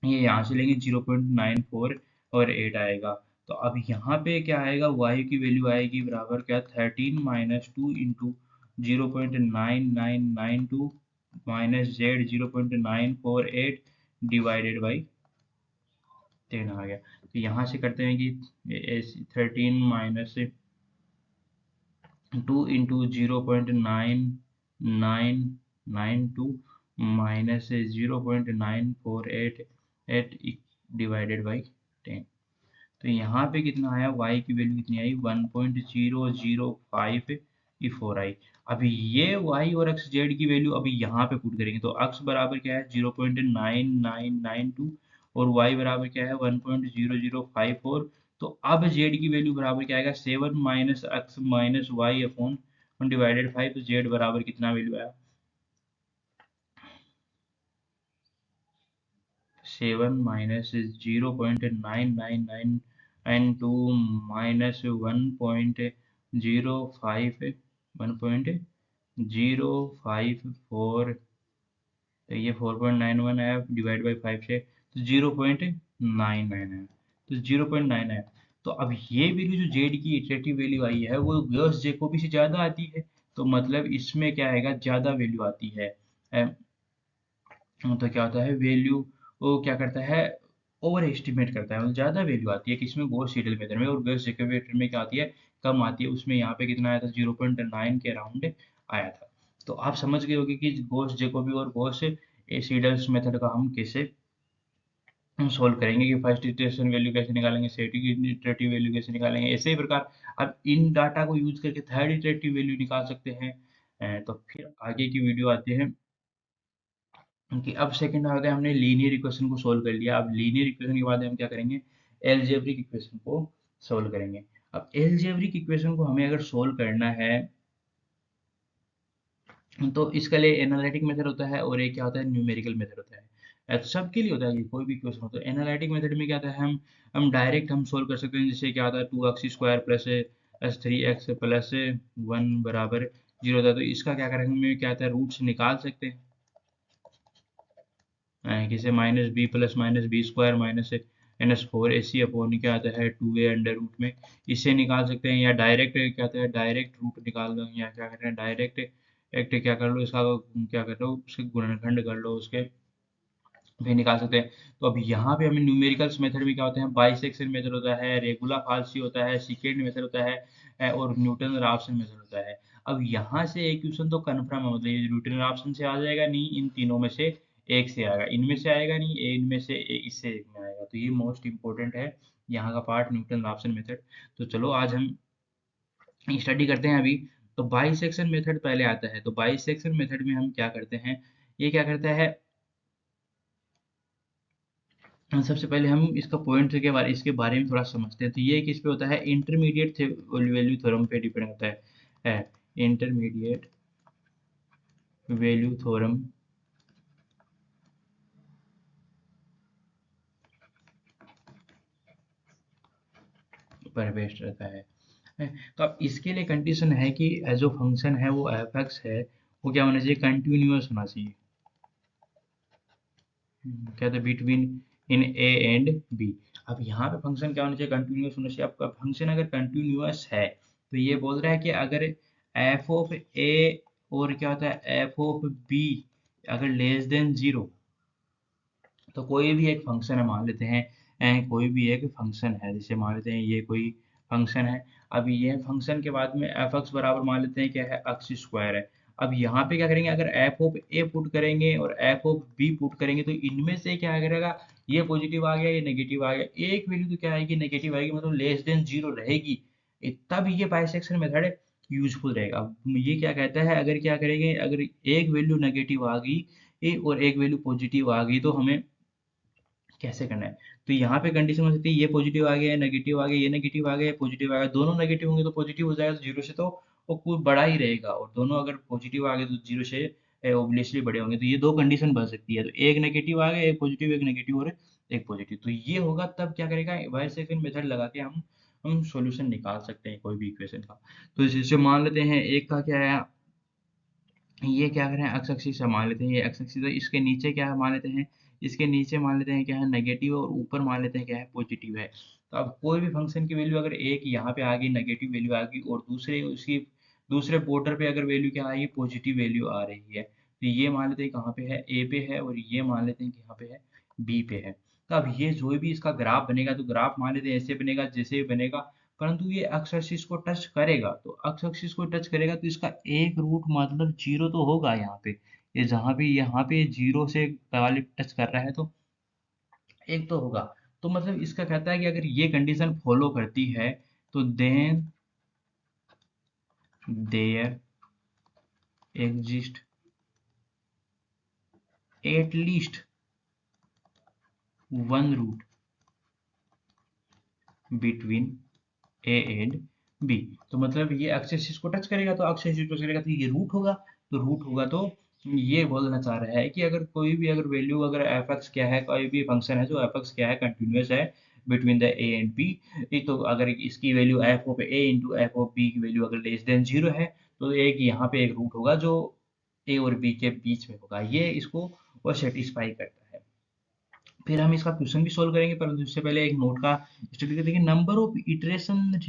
ये यहाँ से लेंगे 0.94 और 8 आएगा। तो अब यहाँ पे क्या आएगा? y की वैल्यू आएगी बराबर क्या? 13 - 2 into 0.9992 minus Z 0.948 divided by 10 आ गया। तो यहाँ से करते हैं कि 13 - 2 इंटू 0.9992 माइनस 0.948 डिवाइडेड बाई 10। तो यहाँ पे कितना आया? y की वैल्यू कितनी आई? 1.0054 आई। अभी ये y और x z की वैल्यू अभी यहाँ पे पुट करेंगे, तो x बराबर क्या है? 0.9992 और y बराबर क्या है? 1.0054। तो अब z की वैल्यू बराबर क्या आएगा? 7 minus x minus y upon divided 5। तो z बराबर कितना वैल्यू आया? 7 माइनस 0.9992 माइनस 1.05 1.054। तो ये 4.91 आया डिवाइड बाई 5 से, तो 0.99 आया। तो 0.9 आया। तो अब ये वैल्यू जो जेड की इटरेटिव वैल्यू आई है वो गॉस जैकोबी से ज़्यादा आती है। तो मतलब इसमें क्या आएगा? ज़्यादा वैल्यू आती है। तो क्या होता है? वैल्यू वो क्या करता है? ओवर एस्टिमेट करता है, मतलब ज़्यादा वैल्यू आती है किसमें? गॉस सीडल मेथड में। और गॉस जैकोबी मेथड में क्या आती है? कम आती है। उसमें यहाँ पे कितना आया था? 0.9 के अराउंड आया था। तो आप समझ गए होंगे कि गॉस जैकोबी और गॉस सीडल्स मेथड का हम कैसे सोल्व करेंगे, कि फर्स्ट इटरेशन वैल्यू कैसे निकालेंगे, सेकंड इटरेटिव वैल्यू कैसे निकालेंगे। इसी प्रकार अब इन डाटा को यूज करके थर्ड इटरेटिव वैल्यू निकाल सकते हैं। तो फिर आगे की वीडियो आती है कि अब सेकंड आ गया, हमने लीनियर इक्वेशन को सोल्व कर लिया। अब लीनियर इक्वेशन के बाद हम क्या करेंगे? एलजेब्रिक इक्वेशन को सोल्व करेंगे। अब एलजेब्रिक इक्वेशन को हमें अगर सोल्व करना है तो इसके लिए एनालिटिक मेथड होता है, और एक क्या होता है? न्यूमेरिकल मेथड होता है। सबके लिए होता है, ये कोई भी इक्वेशन होता है। एनालिटिक मेथड में क्या होता है? हम डायरेक्ट हम सोल्व कर सकते हैं। जैसे क्या होता है? 2x² प्लस s3x प्लस 1 बराबर 0 होता है। तो इसका क्या करेंगे? हमें क्या होता है? रूट्स निकाल सकते हैं। किसे -b+-b² माइनस -4 ac अपॉन क्या आता है? 2a अंडर रूट में। इससे निकाल सकते हैं, या डायरेक्ट क्या आता है? डायरेक्ट रूट निकाल दो, या क्या कहते हैं? डायरेक्ट एक्ट क्या कर लो, इसका क्या कर लो? उसके गुणनखंड कर लो, उसके भी निकाल सकते हैं। तो अब यहाँ पे हमें न्यूमेरिकल्स मेथड में क्या होते हैं? बाइसेक्शन मेथड होता है, रेगुलर फाल्सी होता है, सेकेंड मेथड होता है, और न्यूटन राफ्सन मेथड होता है। अब यहाँ से एक क्वेश्चन तो कन्फर्म है, मतलब ये न्यूटन राफ्सन से आ जाएगा नहीं, इन तीनों में से एक से आएगा। इनमें से आएगा नहीं, इनमें से इससे एक में आएगा। तो ये मोस्ट इंपॉर्टेंट है यहाँ का पार्ट, न्यूटन राफ्सन मेथड। तो चलो आज हम स्टडी करते हैं अभी। तो बाइसेक्शन मेथड पहले आता है। तो बाइसेक्शन मेथड में हम क्या करते हैं? ये क्या करता है? सबसे पहले हम इसका पॉइंट के बारे इसके बारे में थोड़ा समझते हैं। तो ये किस पे होता है? इंटरमीडिएट वैल्यू थ्योरम पे डिपेंड होता है। इंटरमीडिएट वैल्यू थ्योरम पर बेस्ड रहता है। तो अब इसके लिए कंडीशन है कि जो फंक्शन है वो एफ एक्स है, वो क्या होना चाहिए? कंटिन्यूअस होना चाहिए। क्या था? Between in a and b. अब यहाँ पे फंक्शन क्या होना चाहिए? कंटिन्यूअस होना चाहिए। आपका फंक्शन अगर कंटिन्यूअस है तो ये बोल रहा है कि अगर एफ ऑफ ए और क्या होता है एफ ऑफ बी अगर लेस देन जीरो, तो कोई भी एक फंक्शन है, मान लेते हैं कोई भी एक फंक्शन है, जैसे मान लेते हैं ये कोई फंक्शन है। अब ये फंक्शन के बाद में एफ एक्स बराबर मान लेते हैं क्या है? एक्स स्क्वायर है। अब यहाँ पे क्या करेंगे? अगर एफ ऑफ ए पुट करेंगे और एफ ऑफ बी पुट करेंगे, तो इनमें से क्या करेगा? ये पॉजिटिव आ गया, ये नेगेटिव आ गया। एक वैल्यू तो क्या आएगी? नेगेटिव आएगी, मतलब लेस देन जीरो रहेगी। तब ये बाइसेक्शन मेथड यूजफुल रहेगा। अब ये क्या कहता है? अगर क्या करेंगे? अगर एक वैल्यू नेगेटिव आ गई और एक वैल्यू पॉजिटिव आ गई, तो हमें कैसे करना है? तो यहाँ पे कंडीशन हो सकती है ये पॉजिटिव आ गया, नेगेटिव आ गया, ये नेगेटिव आ गया, पॉजिटिव आ गया, दोनों नेगेटिव होंगे तो पॉजिटिव हो जाएगा, तो जीरो से तो वो कुछ बड़ा ही रहेगा, और दोनों अगर पॉजिटिव आ गए तो जीरो से ऑब्वियसली बड़े होंगे। तो ये दो कंडीशन बन सकती है, तो एक नेगेटिव आ गया, एक पॉजिटिव, एक नेगेटिव और एक पॉजिटिव, तो ये होगा तब क्या करेगा, बाइसेक्शन मेथड लगा के हम सॉल्यूशन निकाल सकते हैं कोई भी इक्वेशन का। तो जैसे मान लेते हैं एक का क्या है, ये क्या करें एक्स एक्सिस मान लेते हैं, ये एक्स एक्सिस है, इसके नीचे क्या है मान लेते हैं, इसके नीचे मान लेते हैं क्या है नेगेटिव, और ऊपर मान लेते हैं क्या है पॉजिटिव है। तो अब कोई भी फंक्शन की वैल्यू अगर एक यहाँ पे आ गई नेगेटिव वैल्यू आ गई, और दूसरे उसकी दूसरे बॉर्डर पे अगर वैल्यू क्या आई पॉजिटिव वैल्यू आ रही है, तो ये मान लेते हैं कहाँ पे है, ए पे है, और ये मान लेते हैं कि यहाँ पे है बी पे है। तो अब ये जो भी इसका ग्राफ बनेगा, तो ग्राफ मान लेते हैं ऐसे बनेगा जैसे भी बनेगा, परंतु ये एक्स एक्सिस को टच करेगा, तो एक्स एक्सिस को टच करेगा तो इसका एक रूट मतलब जीरो तो होगा यहाँ पे, ये जहाँ भी यहाँ पे जीरो से वाले टच कर रहा है तो एक तो होगा। तो मतलब इसका कहता है कि अगर ये कंडीशन फॉलो करती है, तो then there exist at least one root between a and b. तो मतलब ये एक्सेस को टच करेगा, तो एक्सेस को टच करेगा तो ये रूट होगा, तो रूट होगा तो ये बोलना चाह रहा है कि अगर कोई भी अगर वैल्यू अगर एफ एक्स क्या है, कोई भी फंक्शन है जो एफ एक्स क्या है कंटिन्यूस है between the a and b, तो अगर इसकी value f of a into F of b की वैल्यू अगर लेस देन जीरो है, तो एक यहाँ पे एक रूट होगा जो ए और बी के बीच में होगा, ये इसको वो सेटिस्फाई करता है। फिर हम इसका क्वेश्चन भी सोल्व करेंगे, परंतु उससे पहले एक नोट का स्टडी करते हैं। Number of iteration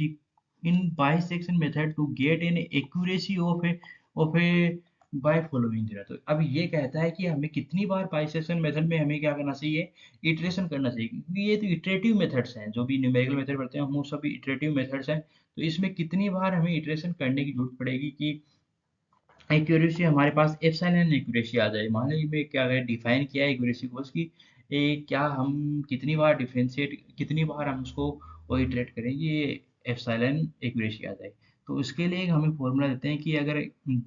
in bisection method to get an accuracy of a by following theorem. तो अब ये कहता है कि हमें कितनी बार बाइसेक्शन मेथड में हमें क्या करना चाहिए, इटरेशन करना चाहिए, क्योंकि ये तो इटरेटिव मेथड्स हैं, जो भी न्यूमेरिकल मेथड पढ़ते हैं हम वो सभी इटरेटिव मेथड्स हैं। तो इसमें कितनी बार हमें इटरेशन करने की जरूरत पड़ेगी कि एक्यूरेसी हमारे पास एप्सिलॉन एक्यूरेसी आ जाए। मान लीजिए मैं क्या है डिफाइन किया है एक्यूरेसी को, उसकी क्या हम कितनी बार डिफरेंशिएट, कितनी बार हम उसको इटरेट करेंगे ये एप्सिलॉन एक्यूरेसी आ जाए। तो उसके लिए हमें फॉर्मूला देते हैं कि अगर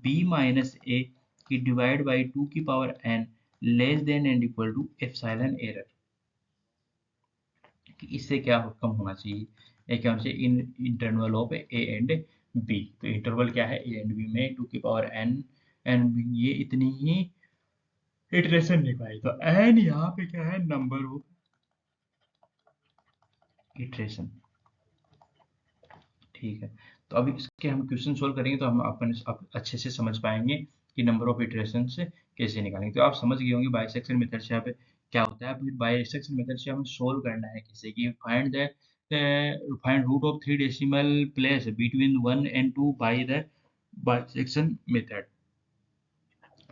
b माइनस ए की डिवाइड बाई टू की power n less than and equal to epsilon error, कि इससे क्या कम होना चाहिए, ये क्या होना चाहिए in interval of a and b. तो इंटरवल क्या है ए एंड बी में टू की पावर n एंड ये इतनी ही इटरेशन निकाली, तो n यहाँ पे क्या है नंबर ऑफ इटरेशन। ठीक है, तो अभी इसके हम क्वेश्चन सोल्व करेंगे तो हम अपन आप अच्छे से समझ पाएंगे कि नंबर ऑफ इटरेशन से कैसे निकालेंगे। तो आप समझ गए होंगे बाइसेक्शन मेथड से आप क्या होता है। फिर बाइसेक्शन मेथड से हमें सोल्व करना है कैसे, कि find root of three decimal place between one and two by the bisection method.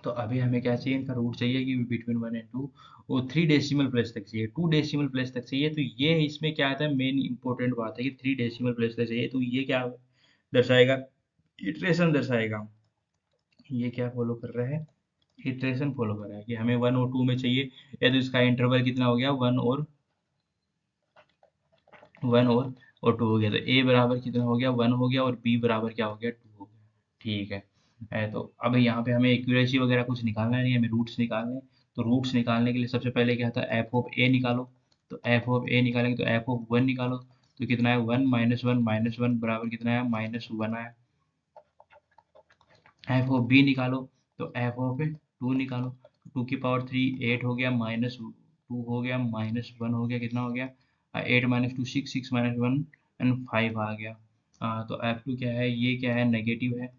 तो अभी हमें क्या चाहिए, इनका रूट चाहिए कि बिटवीन वन एंड टू, वो थ्री डेसिमल प्लेस तक चाहिए, टू डेसिमल प्लेस तक चाहिए। तो ये इसमें क्या आता है, मेन इंपॉर्टेंट बात है कि थ्री डेसिमल प्लेस तक चाहिए, तो ये क्या दर्शाएगा, इटरेशन दर्शाएगा। ये क्या फॉलो कर रहा है, इटरेशन फॉलो कर रहा है कि हमें वन और टू में चाहिए, या तो इसका इंटरवल कितना हो गया वन और टू हो गया, तो ए बराबर कितना हो गया वन हो गया, और बी बराबर क्या हो गया टू हो गया। ठीक है तो अब यहाँ पे हमें एक्यूरेसी वगैरह कुछ निकालना नहीं है, हमें रूट्स निकालने हैं। तो रूट्स निकालने के लिए सबसे पहले क्या था, एफ ऑफ ए निकालो। तो एफ ऑफ ए निकालेंगे तो एफ ऑफ वन निकालो, तो कितना है वन माइनस वन बराबर कितना है माइनस वन आया। एफ ऑफ बी निकालो, तो एफ ऑफ टू निकालो, टू की पावर थ्री एट हो गया, माइनस टू हो गया, माइनस वन हो गया, कितना हो गया eight minus two six, six minus one and five आ गया। तो एफ टू क्या है, ये क्या है नेगेटिव है,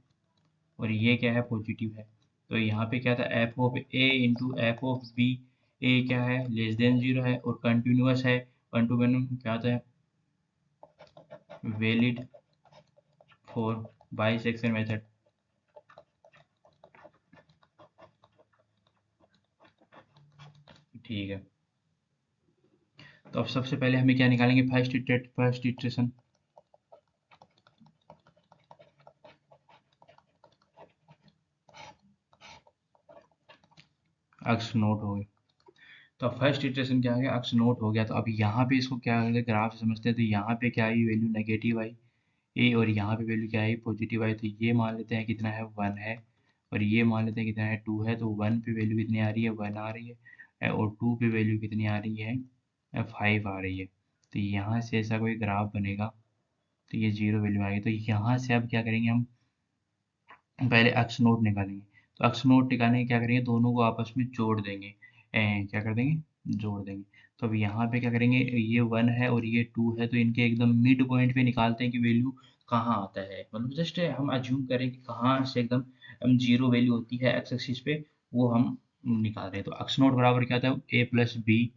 और ये क्या है पॉजिटिव है। तो यहाँ पे क्या था f of a into F of b, a क्या है लेस देन जीरो है और कंटिन्यूअस है, वन टू वन क्या था वैलिड फॉर बाइसेक्शन मेथड। ठीक है, तो अब सबसे पहले हमें क्या निकालेंगे, फर्स्ट इटरेशन। अक्स नोट हो गया, तो अब फर्स्ट इटरेशन क्या आ गया, अक्स नोट हो गया। तो अब यहाँ पे इसको क्या करें, ग्राफ समझते हैं, तो यहाँ पे क्या आई वैल्यू नेगेटिव आई ए, और यहाँ पे वैल्यू क्या आई पॉजिटिव आई। तो ये मान लेते हैं कितना है वन है, और ये मान लेते हैं कितना है टू है। तो वन पे वैल्यू कितनी आ रही है वन आ रही है, और टू पे वैल्यू कितनी आ रही है 5 आ रही है। तो यहाँ से ऐसा कोई ग्राफ बनेगा, तो ये 0 वैल्यू आएगी। तो यहाँ से अब क्या करेंगे हम, पहले एक्स नोट निकालेंगे। तो एक्स नोट निकालने के क्या करेंगे, दोनों को आपस में जोड़ देंगे। क्या कर देंगे, जोड़ देंगे। तो अब यहाँ पे क्या करेंगे, ये 1 है और ये 2 है, तो इनके एकदम मिड पॉइंट पे निकालते हैं कि वैल्यू कहाँ आता है। मतलब जस्ट हम अज्यूम करें कि कहाँ से एकदम हम 0 वैल्यू होती है एक्स एक्सिस पे, वो हम निकाल रहे हैं। तो एक्स नोट बराबर क्या था, a plus b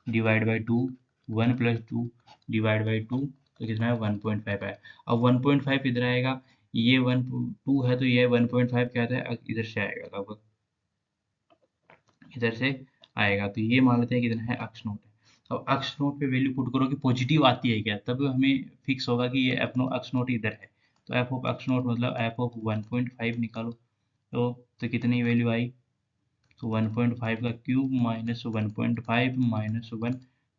divide by two, 1 plus 2 divide by two, तो कितना है 1.5 है। अब 1.5 इधर आएगा, ये 1 2 है, तो ये 1.5 क्या आता है, इधर से आएगा लगभग, इधर से आएगा। तो ये मान लेते हैं कितना है, अक्स नोट है। अब अक्स नोट पे वैल्यू पुट करो कि पॉजिटिव आती है क्या, तब हमें फिक्स होगा कि ये एफ नो अक्स नोट इधर है। तो एफ ऑफ अक्स नोट मतलब एफ ऑफ 1.5 निकालो। तो कितनी वैल्यू आई, तो 1.5 का क्यूब माइनस 1.5 माइनस 1,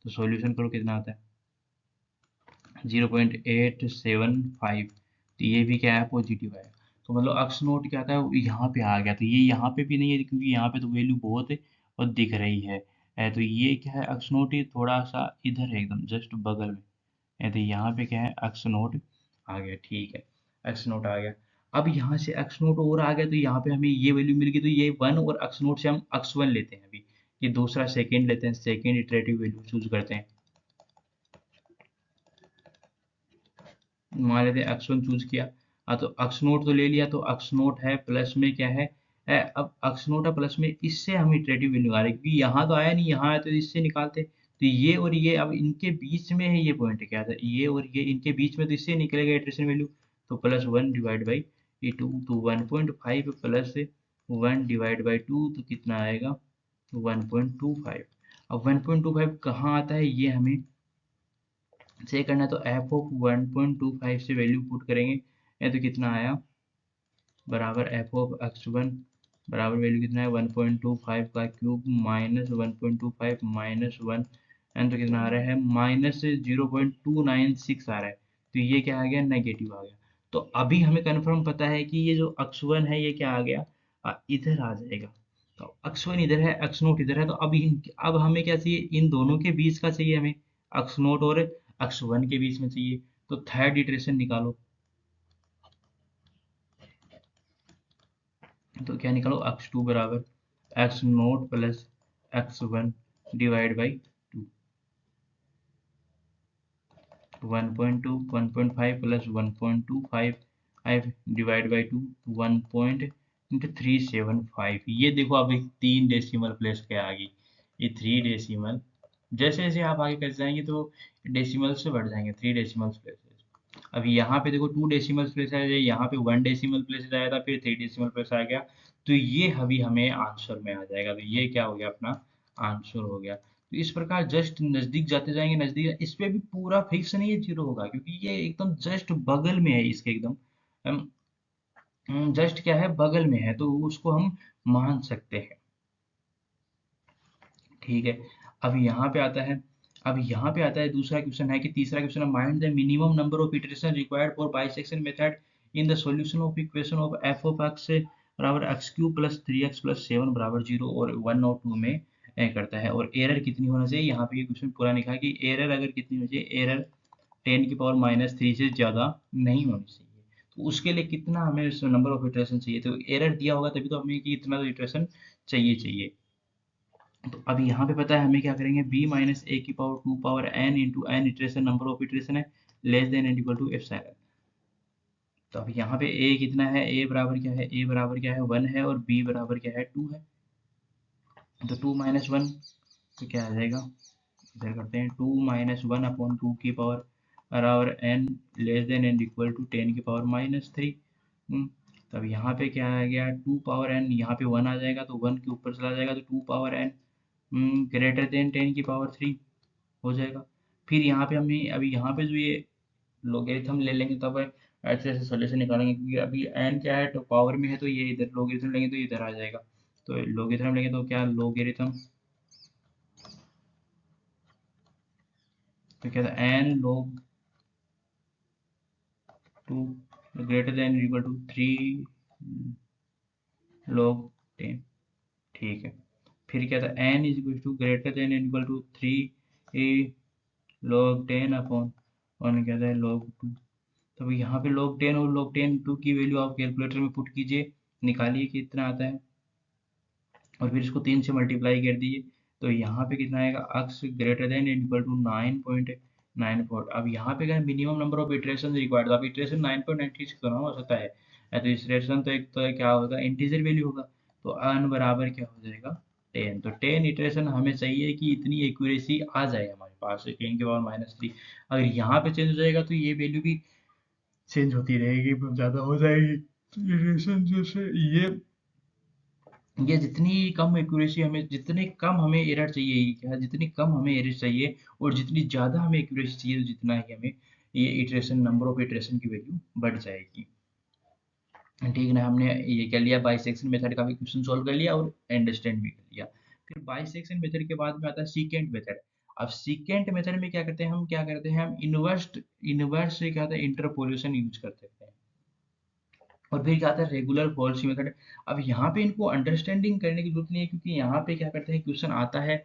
तो सॉल्यूशन करो कितना आता है, 0.875। तो ये भी क्या है, पॉजिटिव है। तो मतलब अक्स नोट क्या था, यहाँ पे आ गया। तो ये यहाँ पे भी नहीं है क्योंकि यहाँ पे तो वैल्यू बहुत है और दिख रही है। तो ये क्या है, अक्स नोट ये थोड़ा सा इधर है, एकदम जस्ट बगल में है। तो यहाँ पे क्या है, अक्स नोट आ गया। ठीक है, अक्स नोट आ गया। अब यहाँ से अक्स नोट और आ गया, तो यहाँ पे हमें ये वैल्यू मिल गई। तो ये 1 और अक्स नोट से हम अक्स 1 लेते हैं अभी। ये दूसरा सेकेंड लेते हैं, सेकेंड इटरेटिव वैल्यू चूज करते हैं। मान लेते हैं अक्स वन चूज किया। हाँ, तो अक्स नोट तो ले लिया, तो अक्स नोट है प्लस में क्या है, अब अक्स नोट है प्लस में, इससे हम इटरेटिव वैल्यू निकालें क्योंकि यहाँ तो आया नहीं, यहाँ आया तो इससे निकालते। तो ये और ये अब इनके बीच में है, ये पॉइंट क्या था, ये और ये इनके बीच में, तो इससे निकलेगा इटरेशन वैल्यू। तो प्लस 1 डिवाइड बाई ये 2, तो 1.5 प्लस 1 डिवाइड बाई 2, तो कितना आएगा 1.25। अब 1.25 कहाँ आता है, ये हमें चेक करना है। तो एफ ऑफ 1.25 से वैल्यू पुट करेंगे, ये तो कितना आया, बराबर एफ ऑफ एक्स वन बराबर वैल्यू कितना है 1.25 का क्यूब माइनस 1.25 माइनस 1, एंड तो कितना आ रहा है, माइनस 0.296 आ रहा है। तो ये क्या आ गया, नेगेटिव आ गया। तो अभी हमें कंफर्म पता है कि ये जो अक्स वन है ये क्या आ गया, इधर आ जाएगा। तो अक्स वन इधर है, अक्स नोट इधर है, तो अब हमें क्या चाहिए, इन दोनों के बीच का चाहिए हमें, अक्स नोट और अक्स वन के बीच में चाहिए। तो थर्ड इटरेशन निकालो। तो क्या निकालो, एक्स टू बराबर x note plus x one divide by to, 1.5 plus 1.25 divide by to, 1.375। ये देखो अभी 3 डेसिमल प्लेस पे आ गई, ये 3 डेसिमल। जैसे जैसे आप आगे कर जाएंगे तो डेसिमल से बढ़ जाएंगे, 3 डेसिमल प्लेसेस। अभी यहाँ पे देखो 2 डेसिमल प्लेस आया, यहाँ पे 1 डेसिमल प्लेस आया था, फिर 3 डेसिमल प्लेस आ गया। तो ये अभी हमें आंसर में आ जाएगा। तो ये क्या हो गया, अपना आंसर हो गया। तो इस प्रकार जस्ट नजदीक जाते जाएंगे, नजदीक, इस पे भी पूरा फिक्स नहीं है 0 होगा क्योंकि ये एकदम जस्ट बगल में है इसके, एकदम जस्ट क्या है, बगल में है, तो उसको हम मान सकते हैं। ठीक है, अब यहाँ पे आता है, अब यहाँ पे आता है दूसरा क्वेश्चन है कि तीसरा क्वेश्चन है, mind the minimum number of iteration required for bisection method in the solution of equation of f of x बराबर x cube plus 3x plus 7 बराबर 0 और 1 और 2 में करता है, और एरर कितनी होना चाहिए। यहाँ पे ये क्वेश्चन पूरा लिखा है कि एरर अगर कितनी होनी चाहिए, एरर 10 की पावर -3 से ज़्यादा नहीं होनी चाहिए। तो उसके लिए कितना हमें नंबर ऑफ इटरेशन चाहिए, तो एरर दिया होगा तभी तो हमें कि इतना तो इटरेशन चाहिए चाहिए। तो अभी यहाँ पे पता है हमें क्या करेंगे, b माइनस ए की power 2 power n into n iteration, number of iteration है less than and equal to epsilon. तो अभी यहाँ पे a कितना है, a बराबर क्या है, a बराबर क्या है 1 है, और b बराबर क्या है 2 है। तो 2 माइनस 1, तो क्या आ जाएगा, इधर करते हैं 2 माइनस 1 अपॉन 2 की पावर बराबर n less than and equal to 10 की पावर -3। तो अब यहाँ पे क्या आ गया, 2 पावर n, यहाँ पे 1 आ जाएगा तो 1 के ऊपर चला जाएगा, तो 2 पावर n ग्रेटर देन 10 की पावर 3 हो जाएगा। फिर यहाँ पे हमें अभी यहाँ पे जो ये लोगेरिथम ले लेंगे तब ऐसे ऐसे सोल्यूशन निकालेंगे, क्योंकि अभी एन क्या है, तो पावर में है, तो ये इधर लोगेरिथम लेंगे तो इधर आ जाएगा। तो लोगेरिथम लेंगे तो क्या, लोगेरिथम, तो क्या था, N log 2 greater than equal to 3 log 10। ठीक है, फिर क्या था, N is equal to greater than equal to 3 a log 10 upon one क्या था log 2। तो अब यहाँ पे log 10 और log 10 2 की वैल्यू आप कैलकुलेटर में पुट कीजिए, निकालिए कि कितना आता है और फिर इसको 3 से मल्टीप्लाई कर दीजिए। तो यहाँ पे कितना आएगा, x greater than equal to 9.94। अब यहाँ पे क्या minimum number of iteration required, तो अब इटरेशन 9.96 तो ना हो सकता है। तो इटरेशन तो एक तो क्या होगा, इंटीजर वैल्यू होगा। तो n बराबर क्या हो जाएगा 10। तो 10 इटरेशन हमें चाहिए कि इतनी एक्यूरेसी आ जाए हमारे पास 10⁻³ अगर यहाँ पे चेंज हो जाएगा तो ये वैल्यू भी चेंज होती रहेगी, ज़्यादा हो जाएगी। तो इटरेशन जैसे ये जितनी कम एक्यूरेसी हमें, जितने कम हमें एरर चाहिए, क्या जितनी कम हमें एरर चाहिए और जितनी ज़्यादा हमें एक्यूरेसी चाहिए, तो जितना ही हमें ये इटरेशन, नंबर ऑफ इटरेशन की वैल्यू बढ़ जाएगी। ठीक ना, हमने ये कर लिया, बाइसेक्शन मेथड का भी क्वेश्चन सॉल्व कर लिया और अंडरस्टैंड भी कर लिया। फिर बाइसेक्शन मेथड के बाद में आता है सीकेंट मेथड। अब सीकेंट मेथड में क्या करते हैं, हम क्या करते हैं, हम इनवर्स इनवर्स से क्या होता है इंटरपोलेशन यूज करते हैं। और फिर क्या आता है रेगुलर पॉलिसी मेथड। अब यहाँ पे इनको अंडरस्टैंडिंग करने की जरूरत नहीं है, क्योंकि यहाँ पे क्या करते हैं, क्वेश्चन आता है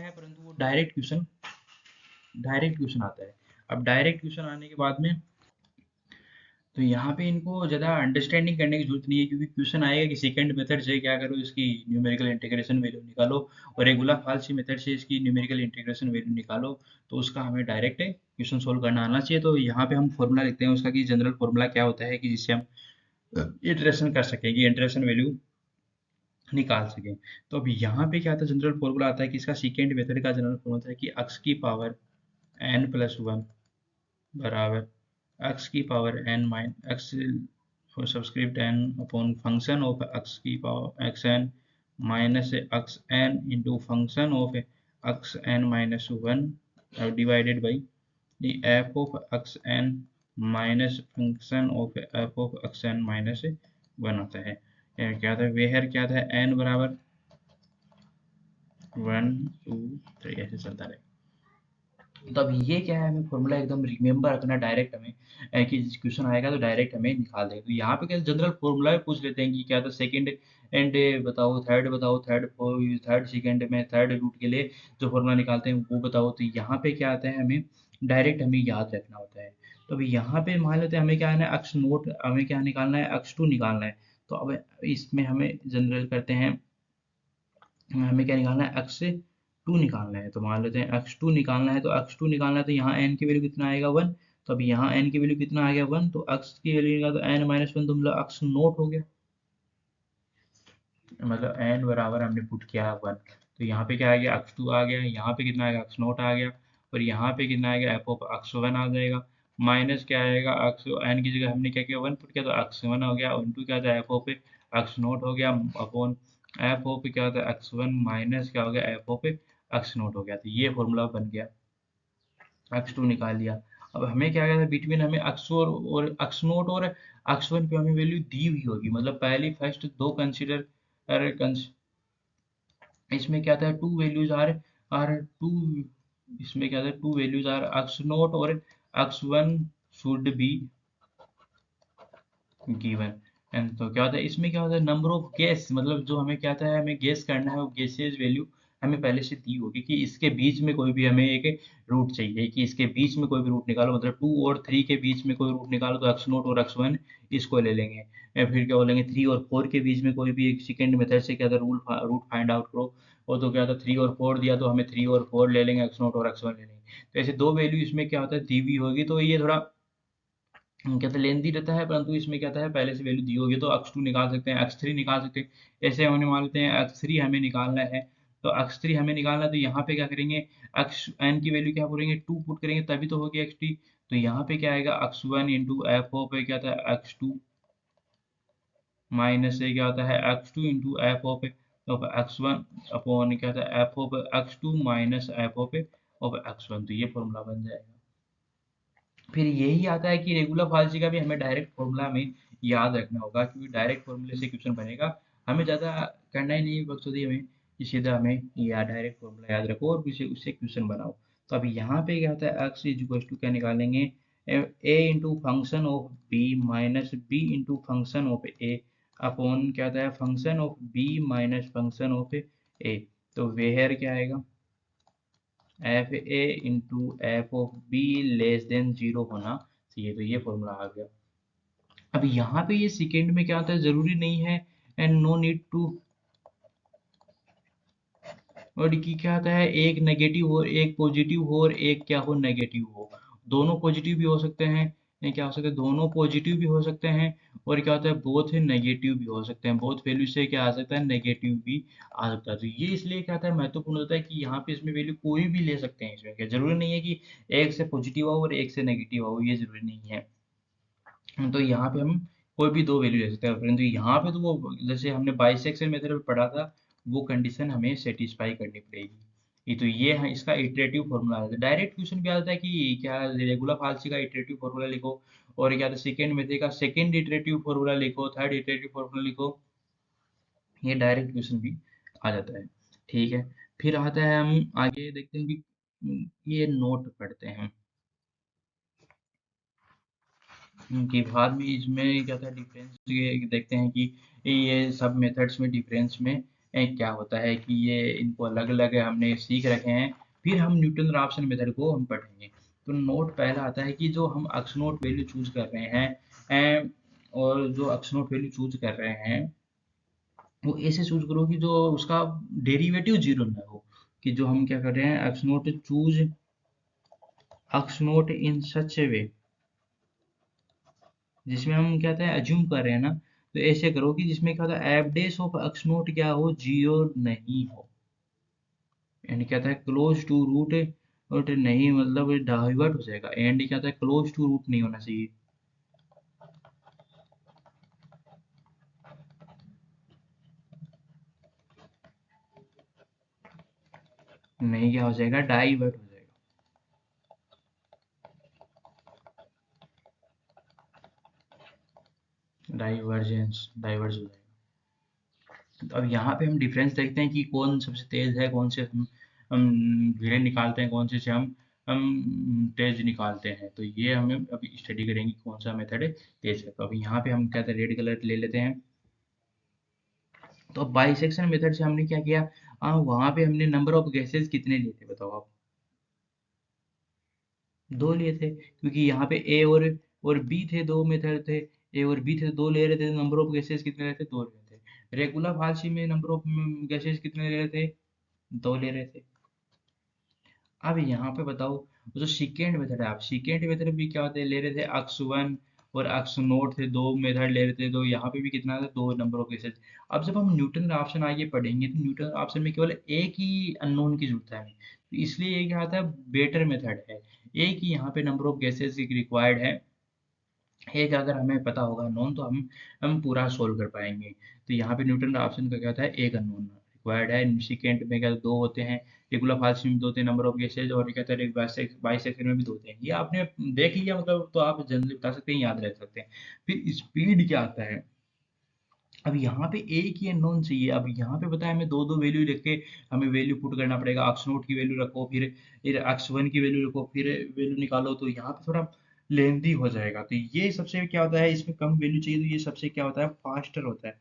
परंतु वो डायरेक्ट क्वेश्चन आता है। अब डायरेक्ट क्वेश्चन आने के बाद में तो यहाँ पे इनको ज़्यादा अंडरस्टैंडिंग करने की जरूरत नहीं है, क्योंकि क्वेश्चन आएगा कि सेकंड मेथड से क्या करो, इसकी न्यूमेरिकल इंटीग्रेशन वैल्यू निकालो और रेगुलर फाल्सी मेथड से इसकी न्यूमेरिकल इंटीग्रेशन वैल्यू निकालो। तो उसका हमें डायरेक्ट क्वेश्चन सोल्व करना आना चाहिए। तो यहाँ पे हम फॉर्मूला लिखते हैं उसका, कि जनरल फॉर्मूला क्या होता है कि जिससे हम इटरेशन कर सकें, कि इंटरेशन वैल्यू निकाल सकें। तो अब यहाँ पे क्या आता है, जनरल फॉर्मूला आता है कि इसका सेकेंड मेथड का जनरल फॉर्मूला है कि x की पावर n+1 बराबर x की power n mine x subscript n upon function of x की power xn minus xn into function of xn-1 divided by the f of xn minus function of f of xn-1 आता है। क्या था वेहर, क्या था n बराबर 1 2 3 ऐसे चलता रहे। तो अब ये क्या है, हमें फॉर्मूला एकदम रिमेम्बर रखना, डायरेक्ट हमें कि क्वेश्चन आएगा तो डायरेक्ट हमें निकाल देगा। तो यहाँ पे क्या जनरल फॉर्मूला भी पूछ लेते हैं कि क्या था सेकंड एंड बताओ, थर्ड बताओ, थर्ड सेकंड में थर्ड रूट के लिए जो फॉर्मूला निकालते हैं वो बताओ। तो यहाँ पे क्या आता है, हमें डायरेक्ट हमें याद रखना होता है। तो अभी यहाँ पे मान लेते हैं हमें क्या है, अक्स नोट हमें क्या निकालना है, x2 निकालना है। तो अब इसमें हमें जनरल करते हैं, हमें क्या निकालना है, x2 निकालना है। तो मान लेते हैं x2 निकालना है, तो x2 निकालना है तो यहाँ n की वैल्यू कितना आएगा 1। तो अभी यहाँ n की वैल्यू कितना आ गया 1, तो x की वैल्यू निकाला तो n-1, तो मतलब x नोट हो गया, मतलब n बराबर हमने पुट किया 1। तो यहाँ पे क्या आ गया, x2 आ गया, यहाँ पे कितना आएगा x नोट आ गया, और यहाँ पे कितना आएगा f ऑफ x1 आ जाएगा, माइनस क्या आएगा x n की जगह हमने क्या किया 1 पुट किया तो x1 हो गया, इंटू क्या था f ऑफ x नोट हो गया, अपॉन f ऑफ क्या होता है x1 माइनस क्या हो गया f ऑफ x नोट हो गया। तो ये फॉर्मूला बन गया, x2 निकाल लिया। अब हमें क्या कहता है, बिटवीन हमें x और x नोट और x1 पे हमें वैल्यू दी हुई होगी, मतलब पहली फर्स्ट दो कंसिडर, इसमें क्या था टू वैल्यूज आर टू, इसमें क्या था two values are x naught और x1 should be given. And तो क्या होता है इसमें, क्या होता है नंबर ऑफ गेस, मतलब जो हमें क्या था हमें गेस करना है, वो गेसेस वैल्यू हमें पहले से दी होगी कि इसके बीच में कोई भी हमें एक रूट चाहिए, कि इसके बीच में कोई भी रूट निकालो, मतलब 2 और 3 के बीच में कोई रूट निकालो तो x नोट और x1 इसको ले लेंगे। या फिर क्या बोलेंगे 3 और 4 के बीच में कोई भी एक सेकंड मेथड से क्या था रूट फाइंड आउट करो, और तो क्या था 3 और 4 दिया तो हमें 3 और 4 ले लेंगे, x नोट और x1 ले लेंगे। तो ऐसे दो वैल्यू इसमें क्या होता है दी हुई होगी, तो ये थोड़ा कहते हैं लेंदी रहता है, परंतु इसमें क्या है पहले से वैल्यू दी होगी, तो x2 निकाल सकते हैं, x3 निकाल सकते हैं। ऐसे हमने मान लेते हैं x3 हमें निकालना है, तो x3 हमें निकालना है, तो यहाँ पे क्या करेंगे, x n की वैल्यू क्या करेंगे 2 पुट करेंगे तभी तो होगी x3। तो यहाँ पे क्या आएगा x1 इंटू एफ ऑफ क्या था x2 माइनस से क्या होता है x2 into F of x1 upon क्या था f of x2 minus F of x1। तो ये फॉर्मूला बन जाएगा। फिर यही आता है कि रेगुलर फार्सी का भी हमें डायरेक्ट फॉर्मूला हमें याद रखना होगा, क्योंकि डायरेक्ट फॉर्मूले से क्वेश्चन बनेगा, हमें ज़्यादा करना ही नहीं बकचोदी हमें, कि सीधा हमें या डायरेक्ट फॉर्मूला याद रखो और उससे उससे क्वेश्चन बनाओ। तो अभी यहाँ पे क्या होता है x इज इक्वल टू क्या निकालेंगे, a into function of b minus b into function of a upon क्या होता है function of b minus function of a। तो वेयर क्या आएगा, F A into F of be less than 0 होना चाहिए। तो ये फॉर्मूला आ गया। अब यहाँ पे ये सेकेंड में क्या होता है, जरूरी नहीं है एंड नो नीड टू, और की क्या होता है, एक नेगेटिव हो, एक पॉजिटिव हो और एक क्या हो, नेगेटिव हो। दोनों पॉजिटिव भी हो सकते हैं, या क्या हो सकते हैं, दोनों पॉजिटिव भी हो सकते हैं, और क्या होता है, बोथ नेगेटिव भी हो सकते हैं। बोथ वैल्यू से क्या आ सकता है, नेगेटिव भी आ सकता है। तो ये इसलिए क्या होता है, महत्वपूर्ण होता है कि यहाँ पे इसमें वैल्यू कोई भी ले सकते हैं। इसमें क्या जरूरी नहीं है कि एक से पॉजिटिव आओ और एक से नेगेटिव आओ, ये जरूरी नहीं है। तो यहाँ पे हम कोई भी दो वैल्यू ले सकते हैं, परंतु यहाँ पे तो वो जैसे हमने बाइसेक्शन मेथड में पढ़ा था, वो कंडीशन हमें सेटिस्फाई करनी पड़ेगी। ये तो ये है इसका इटरेटिव फॉर्मूला है। डायरेक्ट क्वेश्चन भी आता है कि क्या रेगुलर फाल्सी का इटरेटिव फॉर्मूला लिखो, और क्या था सेकेंड मेथड का सेकेंड इटरेटिव फॉर्मूला लिखो, थर्ड इटरेटिव फॉर्मूला लिखो। ये डायरेक्ट क्वेश्चन भी आ जाता है। ठीक है, फिर आता है, हम आगे देखते हैं कि ये नोट पढ़ते हैं कि बाद में इसमें क्या था डिफरेंस, ये देखते हैं कि ये सब मेथड्स में डिफरेंस में क्या होता है, कि ये इनको अलग अलग हमने सीख रखे हैं। फिर हम न्यूटन राप्सन मेथड को हम पढ़ेंगे। तो नोट पहला आता है कि जो हम अक्स नोट वैल्यू चूज कर रहे हैं, और जो अक्स नोट वैल्यू चूज कर रहे हैं, वो ऐसे चूज करो कि जो उसका डेरिवेटिव जीरो ना हो। कि जो हम क्या कर रहे हैं, अक्स नोट चूज अक्स नोट इन सच ए वे, जिसमें हम क्या था अज्यूम कर रहे हैं ना, तो ऐसे करो कि जिसमें क्या होता है, एवडेस ऑफ एक्स नोट क्या हो, जीरो नहीं हो। एंड क्या था, क्लोज टू रूट, और नहीं मतलब डाइवर्ट हो जाएगा। एंड क्या था, क्लोज टू रूट नहीं होना चाहिए, नहीं क्या हो जाएगा, डाइवर्ट हो जाएगा। डाइवर्ज हो जाएगा। तो अब यहाँ पे हम डिफरेंस देखते हैं कि कौन सबसे तेज है, कौन से हम धीरे निकालते हैं, कौन से हम तेज निकालते हैं। तो ये हमें अभी स्टडी करेंगे कौन सा मेथड तेज है। तो अभी यहाँ पे हम क्या था, रेड कलर ले लेते हैं। तो अब बाइसेक्शन मेथड से हमने क्या किया, वहां पे हमने नंबर ऑफ गैसेस कितने लिए थे, बताओ आप। दो लिए थे, क्योंकि यहाँ पे ए और बी थे, दो मेथड थे। ए और बी थे, दो ले रहे थे, नंबर ऑफ गैसेस कितने ले रहे थे, दो ले रहे थे। रेगुलर फार्सी में नंबर ऑफ गैसेस कितने ले रहे थे, दो ले रहे थे। अब यहाँ पे बताओ, जो सेकेंड मेथड है, आप सेकेंड मेथड भी क्या होते हैं, ले रहे थे अक्स वन और अक्स नोट थे, दो मेथड ले रहे थे। तो यहाँ पे भी कितना था, दो नंबर ऑफ केसेस। अब जब हम न्यूटन ऑप्शन आगे पढ़ेंगे, तो न्यूटन ऑप्शन में केवल एक ही अननोन की जरूरत है हमें, तो इसलिए ये क्या आता है, बेटर मेथड है। एक ही यहाँ पे नंबर ऑफ गैसेस रिक्वायर्ड है। एक अगर हमें पता होगा नोन, तो हम पूरा सोल्व कर पाएंगे। तो यहाँ पे न्यूटन का ऑप्शन का क्या होता है, एक अननोन रिक्वायर्ड है। सेकेंड में क्या दो होते हैं, रेगुलर फाल्स में दो होते हैं नंबर ऑफ गैसेज, और क्या कहते हैं बाइसेक्शन में भी दो होते हैं। ये आपने देख लिया मतलब, तो आप जनरली बता सकते हैं, याद रख सकते हैं। फिर स्पीड क्या आता है, अब यहाँ पे एक ही अननोन चाहिए। अब यहाँ पे बताया हमें दो दो वैल्यू लिख के हमें वैल्यू पुट करना पड़ेगा। अक्स नोट की वैल्यू रखो, फिर अक्स वन की वैल्यू रखो, फिर वैल्यू निकालो। तो यहाँ पे थोड़ा लेंदी हो जाएगा। तो ये सबसे क्या होता है, इसमें कम वैल्यू चाहिए, तो ये सबसे क्या होता है, फास्टर होता है।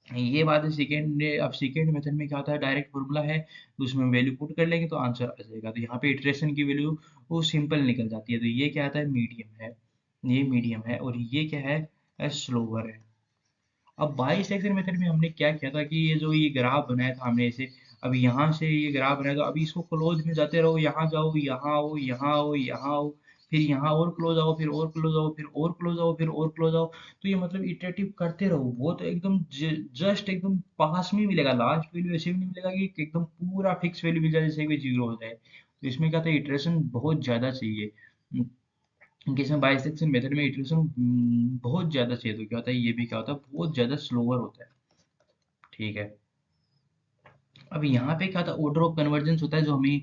ये बात है सेकेंड। अब सेकेंड मेथड में क्या होता है, डायरेक्ट फॉर्मूला है, तो उसमें वैल्यू पुट कर लेंगे तो आंसर आ जाएगा। तो यहाँ पे इटरेशन की वैल्यू वो सिंपल निकल जाती है। तो ये क्या आता है, मीडियम है। ये मीडियम है, और ये क्या है, स्लोवर है। अब बाई सेक्शन मेथड में हमने क्या किया था, कि ये जो ये ग्राफ बनाया था हमने इसे, अब यहाँ से ये ग्राफ बनाया, तो अभी इसको क्लोज में जाते रहो, यहाँ जाओ, यहाँ आओ, यहाँ आओ, यहाँ आओ, फिर यहाँ और क्लोज आओ, फिर और क्लोज आओ, फिर और क्लोज आओ, फिर और क्लोज आओ। तो ये मतलब इटरेटिव करते रहो। वो तो एकदम जस्ट एकदम पास में मिलेगा, लास्ट वैल्यू ऐसे भी नहीं मिलेगा कि एकदम पूरा फिक्स वैल्यू मिल जाए, जैसे कि जीरो हो जाए। तो इसमें क्या था, इटरेशन बहुत ज्यादा चाहिए। क्योंकि इसमें बाइसेक्शन मेथड में इटरेशन बहुत ज्यादा चाहिए। तो क्या होता है, ये भी क्या होता है, बहुत ज्यादा स्लोअर होता है। ठीक है, अब यहाँ पे क्या था, ऑर्डर ऑफ कन्वर्जेंस होता है, जो हमें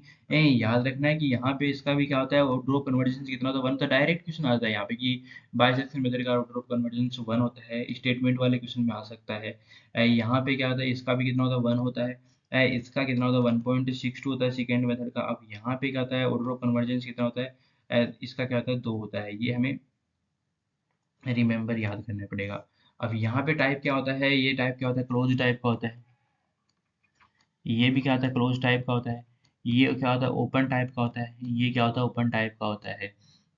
याद रखना है कि यहाँ पे इसका भी क्या होता है, ऑर्डर ऑफ कन्वर्जेंस कितना होता है, वन। तो डायरेक्ट क्वेश्चन आता है यहाँ पे कि बाइसेक्शन मेथड का ऑर्डर ऑफ कन्वर्जेंस वन होता है, स्टेटमेंट वाले क्वेश्चन में आ सकता है। यहाँ पे क्या होता है, इसका भी कितना होता है, वन होता है। इसका कितना होता है, 1.62 होता है सेकेंड मेथड का। अब यहाँ पे क्या होता है, ऑर्डर ऑफ कन्वर्जेंस कितना होता है, इसका क्या होता है, दो होता है। ये हमें रिमेंबर याद करना पड़ेगा। अब यहाँ पे टाइप क्या होता है, ये टाइप क्या होता है, क्लोज टाइप का होता है। ये भी क्या होता है, क्लोज टाइप का होता है। ये क्या होता है, ओपन टाइप का होता है, ये क्या होता है, ओपन टाइप का होता है।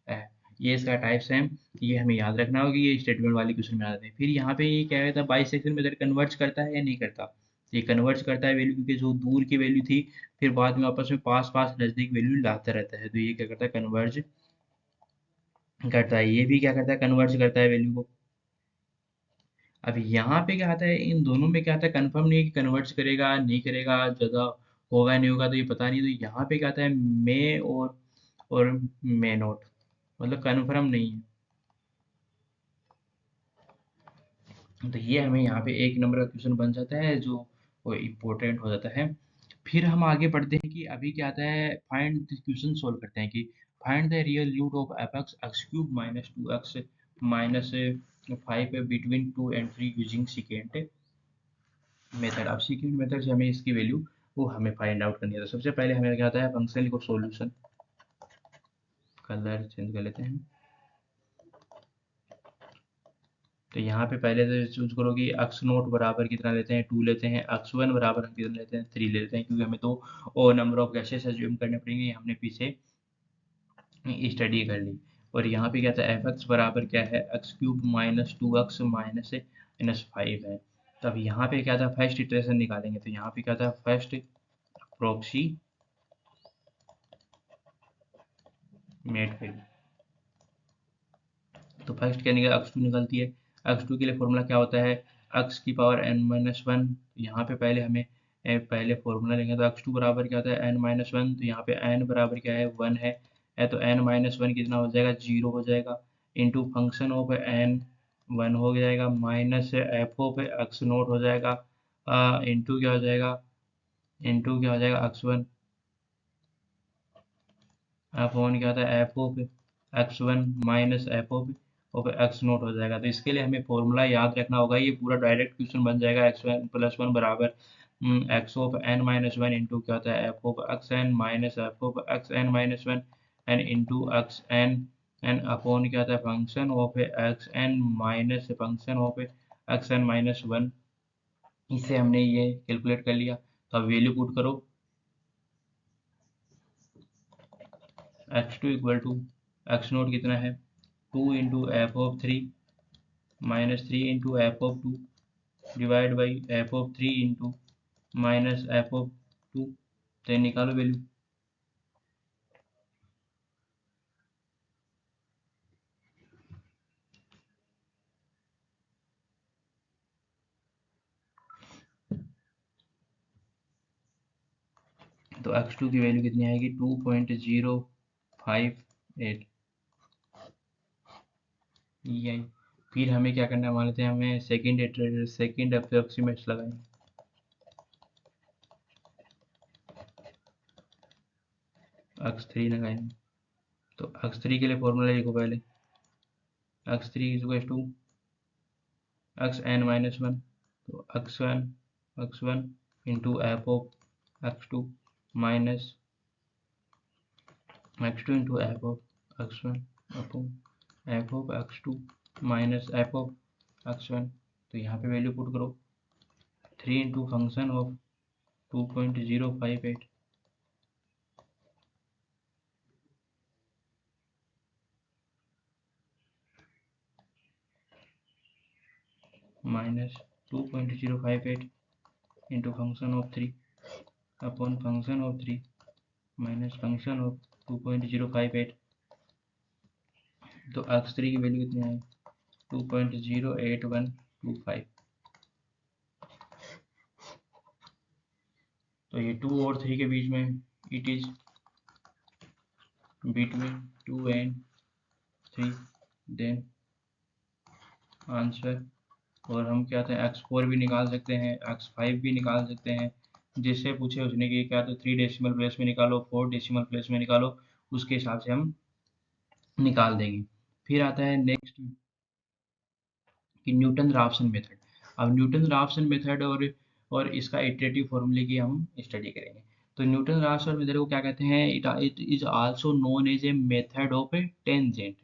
अ, ये इसका टाइप्स हैं, ये हमें याद रखना होगा, ये स्टेटमेंट वाले क्वेश्चन में आते हैं। फिर यहाँ पे ये क्या कहता है, बाइसेक्शन मेथड कन्वर्ट्स करता है या नहीं करता। ये कन्वर्ट्स करता है वैल्यू, क्योंकि जो दूर की वैल्यू थी फिर बाद में आपस में पास पास नजदीक वैल्यू लाता रहता है, तो ये क्या करता है, कन्वर्ज करता है। ये भी क्या करता है, कन्वर्ज करता है वैल्यू को। अब यहाँ पे क्या आता है, इन दोनों में क्या आता है, कंफर्म नहीं है कि कन्वर्ट्स करेगा नहीं करेगा, ज़्यादा होगा नहीं होगा, तो ये पता नहीं। तो यहाँ पे क्या आता है, मे और मे नॉट, मतलब कन्फर्म नहीं है। तो ये हमें यहाँ पे एक नंबर का क्वेश्चन बन जाता है, जो वो इम्पोर्टेंट हो जाता है। फिर हम आगे बढ़ते हैं कि अभी क्या आता है, फाइंड क्वेश्चन सोल्व करते हैं कि find the real root of F X X cube minus two x minus five between two and three using secant method. अब सीक्वेंट मेथड से हमें इसकी वैल्यू वो हमें फाइंड आउट करनी है। तो सबसे पहले हमें क्या आता है, फंक्शन लिखो सॉल्यूशन, कलर चेंज कर लेते हैं। तो यहाँ पे पहले तो चूज करो कि अक्स नोट बराबर कितना लेते हैं, 2 लेते हैं, अक्स वन बराबर हम कितना लेते हैं, 3 लेते हैं, क्योंकि हमें तो और नंबर ऑफ गैसेस अज्यूम करने पड़ेंगे, ये हमने पीछे स्टडी कर ली। और यहाँ पे क्या था, एफ एक्स बराबर क्या है, x cube minus two x minus minus five है। तब यहाँ पे क्या था, फर्स्ट इटरेशन निकालेंगे, तो यहाँ पे क्या था, फर्स्ट अप्रोक्सीमेट वैल्यू। तो फर्स्ट क्या निकला, एक्स टू निकलती है। एक्स टू के लिए फॉर्मूला क्या होता है, एक्स की पावर एन माइनस वन। यहाँ पे पहले हमें पहले फॉर्मूला लेंगे, तो एक्स टू बराबर क्या होता है, एन माइनस वन। तो यहाँ पे एन बराबर क्या है, वन है तो एन माइनस वन कितना हो जाएगा, जीरो हो जाएगा, into function of N one हो जाएगा, minus F of X naught हो जाएगा, इंटू क्या हो जाएगा, इंटू क्या हो जाएगा, एक्स वन एफ वन क्या होता है, F of x one minus F of X naught हो जाएगा। तो इसके लिए हमें फॉर्मूला याद रखना होगा, ये पूरा डायरेक्ट क्वेश्चन बन जाएगा, एक्स वन प्लस वन बराबर X of N minus one into क्या होता है, F of x N minus F of x N minus one N into x N N upon क्या होता है, function of x N minus function of x N minus one. इससे हमने ये calculate कर लिया। तो अब वैल्यू पुट करो, X two equal to X naught कितना है, two into F of three minus three into F of two divide by F of three into minus F of two. तो निकालो वैल्यू। तो एक्स टू की value कितनी आएगी, 2.058 ये आई। फिर हमें क्या करना है, मान लेते हैं हमें सेकेंड अप्रोक्सीमेट लगाएंगे, एक्स थ्री लगाएंगे। तो एक्स थ्री के लिए फॉर्मूला लिखो पहले, x three is two x N minus one. तो x one into F of x two minus x two into F of x one upon f of x two minus F of x one. तो यहाँ पे value put करो, three into function of 2.058 minus 2.058 into function of three upon function of three minus function of 2.058। तो x three की value कितनी है, 2.08125। तो ये टू और थ्री के बीच में, it is between two and three, then answer. और हम क्या थे, एक्स फोर भी निकाल सकते हैं, एक्स फाइव भी निकाल सकते हैं, जिससे पूछे उसने कि क्या तो थ्री डेसिमल प्लेस में निकालो, फोर डेसिमल प्लेस में निकालो, उसके हिसाब से हम निकाल देंगे। फिर आता है नेक्स्ट कि न्यूटन राफसन मेथड। अब न्यूटन राफसन मेथड और इसका इटरेटिव फॉर्मूले की हम स्टडी करेंगे। तो न्यूटन राफसन मेथड को क्या कहते हैं, it is also known as a method of a tangent.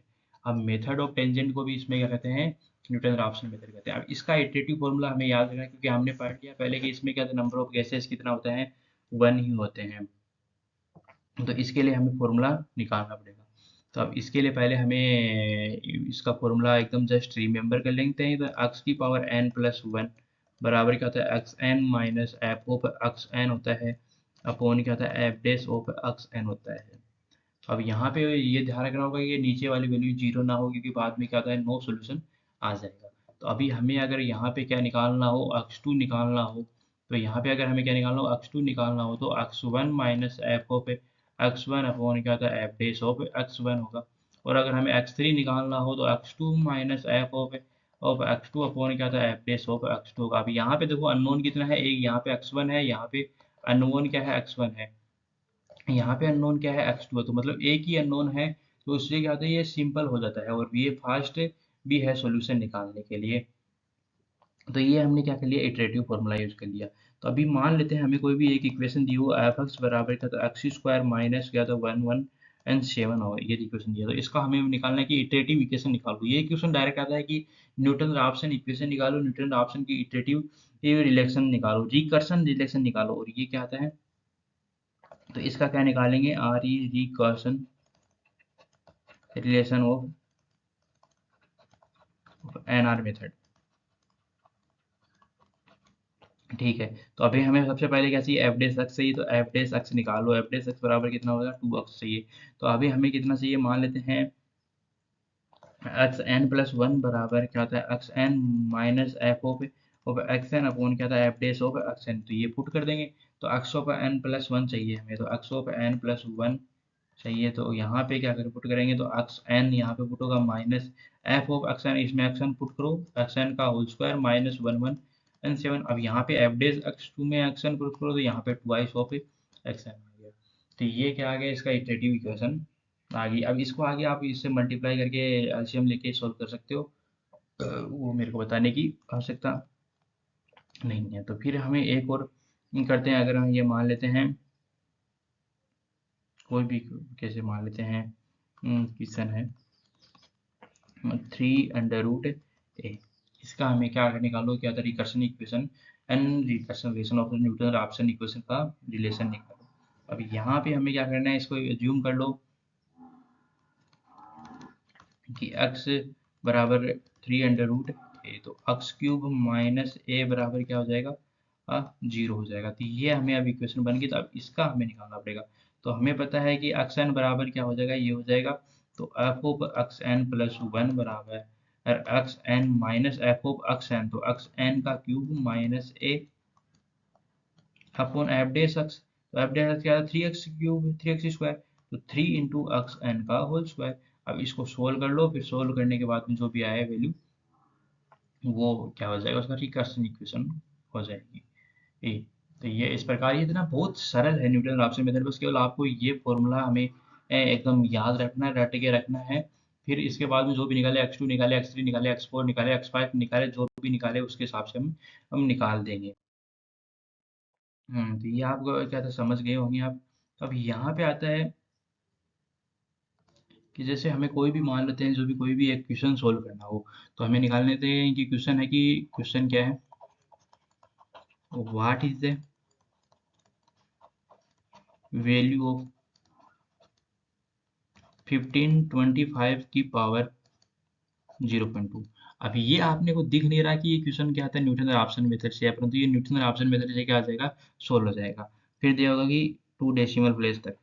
अब मेथड ऑफ टेंजेंट को भी इसमें क्या कहते हैं, न्यूटन राफसन मेथड कहते हैं। अब इसका इटरेटिव फॉर्मूला हमें याद रखना है, क्योंकि हमने पढ़ लिया पहले कि इसमें क्या था, नंबर ऑफ गैसेस कितना होता है, वन ही होते हैं। तो इसके लिए हमें फॉर्मूला निकालना पड़ेगा। तो अब इसके लिए पहले हमें इसका फॉर्मूला एकदम जस्ट रिमेंबर कर लेते हैं। तो एक्स की पावर एन प्लस वन बराबर क्या होता है, X N minus F of x N होता है, अपॉन क्या होता है, F dash of x N होता है। अब यहाँ पे ये ध्यान रखना होगा कि नीचे वाली वैल्यू जीरो ना हो, क्योंकि बाद में क्या होता है, नो सोल्यूशन आ जाएगा। तो अभी हमें अगर यहाँ पे क्या निकालना हो, एक्स टू निकालना हो, तो यहाँ पे अगर हमें क्या निकालना हो, एक्स टू निकालना हो, तो x one minus F of x one upon क्या होता है, F dash of x one होगा। और अगर हमें एक्स थ्री निकालना हो, तो X two minus F of x two upon क्या होता है, F dash of x two होगा। अब यहाँ पे देखो अननोन कितना है, एक यहाँ पे एक्स वन है, यहाँ पे अननोन क्या है, एक्स वन है, यहाँ पे अननोन क्या है, x2 है, तो मतलब एक ही अननोन है। तो उससे क्या होता है, ये सिंपल हो जाता है और ये फास्ट भी है सॉल्यूशन निकालने के लिए। तो ये हमने क्या कर लिया, इटरेटिव फॉर्मूला यूज कर लिया। तो अभी मान लेते हैं हमें कोई भी एक इक्वेशन दी हो, एफ एक्स बराबर क्या था, एक्स स्क्वायर माइनस क्या था, वन वन एंड सेवन हो, ये इक्वेशन दिया। तो इसका हमें निकालना है कि इटरेटिव इक्वेशन निकालो। ये इक्वेशन डायरेक्ट आता है कि न्यूटन राप्सन इक्वेशन निकालो, न्यूटन राप्सन की इटरेटिव रिलेशन निकालो, रिकर्सन रिलेशन निकालो। और ये क्या आता है, तो इसका क्या निकालेंगे, R E recursion relation of NR method. ठीक है, तो अभी हमें सबसे पहले क्या चाहिए, एफ डेस एक्स चाहिए। तो एफ डेस एक्स निकालो, एफ डेस एक्स बराबर कितना होगा, टू एक्स चाहिए। तो अभी हमें कितना चाहिए, मान लेते हैं एक्स एन प्लस वन बराबर क्या होता है, X N minus F of x N upon क्या था, F dash of x N. तो ये पुट कर देंगे। तो X of N plus one चाहिए हमें, तो X of N plus one चाहिए। तो यहाँ पे क्या करें, पुट करेंगे, तो एक्स एन यहाँ पे पुट होगा minus F of x N, इसमें एक्स एन पुट करो, एक्स एन का whole square minus one one N seven. अब यहाँ पे एफ डेज एक्स टू में एक्स एन पुट करो, तो यहाँ पे ट्वाइस ऑफ एक्स एन आ गया। तो ये क्या आ गया, इसका इटरेटिव इक्वेशन आ गई। अब इसको आगे आप इससे मल्टीप्लाई करके एलसीएम लेके सॉल्व कर सकते हो। वो मेरे को बताने की आवश्यकता नहीं है। तो फिर हमें एक और करते हैं, अगर हम ये मान लेते हैं कोई भी, कैसे मान लेते हैं, क्वेश्चन है थ्री अंडर रूट ए, इसका हमें क्या निकालो, क्या था, recursion equation and recursion relation of Newton Raphson equation का रिलेशन निकालो। अब यहाँ पे हमें क्या करना है, इसको एज्यूम कर लो कि x बराबर थ्री अंडर रूट ए, तो एक्स क्यूब माइनस ए बराबर क्या हो जाएगा, जीरो हो जाएगा। तो ये हमें अब इक्वेशन बन गई। तो अब इसका हमें निकालना पड़ेगा। तो हमें पता है कि एक्स एन बराबर क्या हो जाएगा, ये हो जाएगा, तो f of x n plus one बराबर x N minus F of x N, तो एक्स एन का cube minus a upon f dash x. तो एफ डेस एक्स क्या था, three x cube, three x square, तो three into x N का whole square. अब इसको solve कर लो, फिर सोल्व करने के बाद में जो भी आया वैल्यू, वो क्या हो जाएगा, उसका रिकर्सन इक्वेशन हो जाएगी। ए, तो ये इस प्रकार, ये इतना बहुत सरल है न्यूटन राप्सन मेथड। बस केवल आपको ये फॉर्मूला हमें एकदम याद रखना है, रट के रखना है। फिर इसके बाद में जो भी निकाले, एक्स टू निकाले, एक्स थ्री निकाले, एक्स फोर निकाले, एक्स फाइव निकाले, जो भी निकाले उसके हिसाब से हम निकाल देंगे। तो ये आप क्या था, समझ गए होंगे आप। अब यहाँ पे आता है कि जैसे हमें कोई भी मान लेते हैं, जो भी कोई भी एक क्वेश्चन सोल्व करना हो, तो हमें निकाल लेते हैं कि क्वेश्चन है, कि क्वेश्चन क्या है, what is the value of 1525 की पावर 0.2। अब ये आपने को दिख नहीं रहा कि ये क्वेश्चन क्या था, न्यूटन राप्सन मेथड से है, परंतु ये न्यूटन राप्सन मेथड से क्या आ जाएगा, सोल्व हो जाएगा। फिर दिया होगा कि टू डेसिमल प्लेस तक,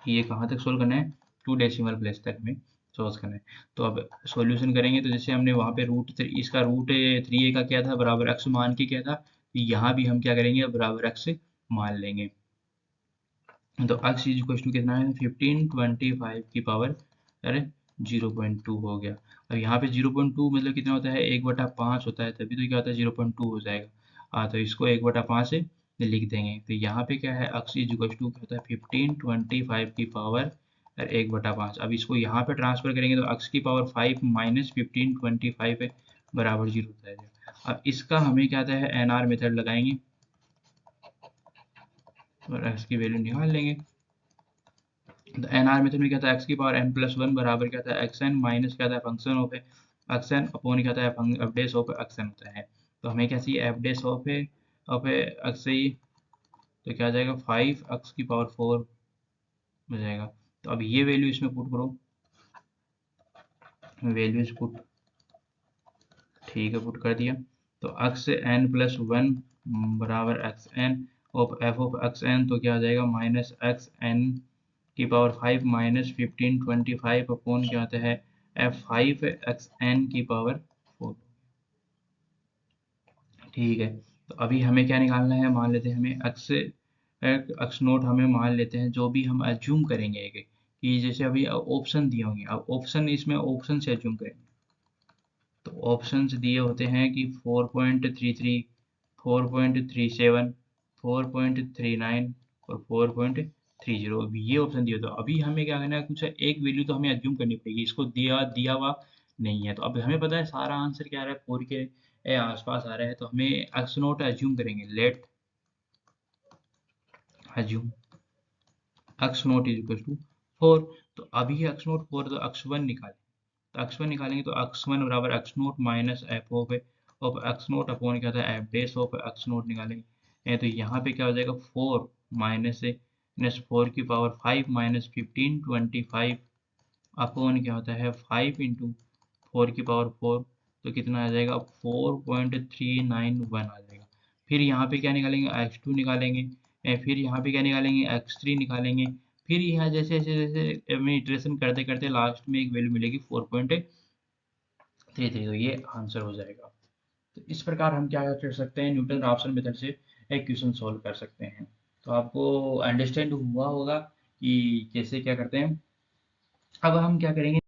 ये कहाँ तक सोल्व करना है, टू डेसिमल प्लेस तक में सोल्व करना है। तो अब सॉल्यूशन करेंगे, तो जैसे हमने वहाँ पे रूट थ्री, इसका रूट थ्री ए का क्या था, बराबर एक्स मान के क्या था, तो यहाँ भी हम क्या करेंगे, बराबर एक्स मान लेंगे। तो एक्स इज इक्वल टू कितना है, 1525 की पावर अरे 0.2 हो गया। अब यहाँ पे 0.2 मतलब कितना होता है, 1/5 होता है, तभी तो क्या होता है 0.2 हो जाएगा। तो इसको 1/5 से लिख देंगे। तो यहाँ पे क्या है, एक्स इज इक्वल टू क्या होता है, 1525 की पावर 1/5। अब इसको यहाँ पे ट्रांसफर करेंगे, तो एक्स की पावर 5 माइनस 1525 है, बराबर 0 हो जाएगा। अब इसका हमें क्या आता है, एन आर मेथड लगाएंगे और एक्स की वैल्यू निकाल लेंगे। तो एन आर मेथड में क्या था, एक्स की पावर एन प्लस वन बराबर क्या था, एक्स एन माइनस क्या था, function of x N upon क्या था, F dash of x N होता है। तो हमें क्या चाहिए, एफ डेस ऑफ एक्स तो क्या आ जाएगा 5x⁴ हो जाएगा। तो अब ये वैल्यू इसमें पुट करो, वैल्यूज पुट, ठीक है पुट कर दिया। तो xn+1 बराबर xn ऑफ f(xn), तो क्या आ जाएगा -xn⁵ -15 25 अपॉन क्या आता है f5xn⁴। ठीक है। तो अभी हमें क्या निकालना है, मान लेते हैं हमें एक्स नोट, हमें मान लेते हैं जो भी हम एज्यूम करेंगे कि जैसे अभी ऑप्शन दिए होंगे, अब ऑप्शन इसमें ऑप्शन से एज्यूम करेंगे। तो ऑप्शंस दिए होते हैं कि 4.33, 4.37, 4.39 और 4.30, अभी ये ऑप्शन दिए। तो अभी हमें क्या करना है, कुछ एक वैल्यू तो हमें एज्यूम करनी पड़ेगी, इसको दिया दिया हुआ नहीं है। तो अब हमें पता है सारा आंसर क्या आ रहा है, 4 के आसपास आ रहा है। तो हमें एक्स नोट एज्यूम करेंगे, let assume X naught is equal to 4। तो अभी एक्स नोट 4, तो एक्स वन निकालें। तो x1 निकालेंगे तो x1 बराबर x note minus F of X naught upon क्या था F base of X note निकालेंगे। तो यहाँ पे क्या हो जाएगा 4 -4 की पावर 5 -15 25 अपॉन क्या होता है 5 इंटू 4 की पावर 4। तो कितना आ जाएगा 4.391 आ जाएगा। फिर यहाँ पे क्या निकालेंगे x2 निकालेंगे, फिर यहाँ पे क्या निकालेंगे x3 निकालेंगे। फिर यहाँ जैसे जैसे जैसे हमें इटरेशन करते करते लास्ट में एक वैल्यू मिलेगी 4.33। तो ये आंसर हो जाएगा। तो इस प्रकार हम क्या कर सकते हैं, न्यूटन राफसन मेथड से एक क्वेश्चन सॉल्व कर सकते हैं। तो आपको अंडरस्टैंड हुआ होगा कि कैसे क्या करते हैं। अब हम क्या करेंगे,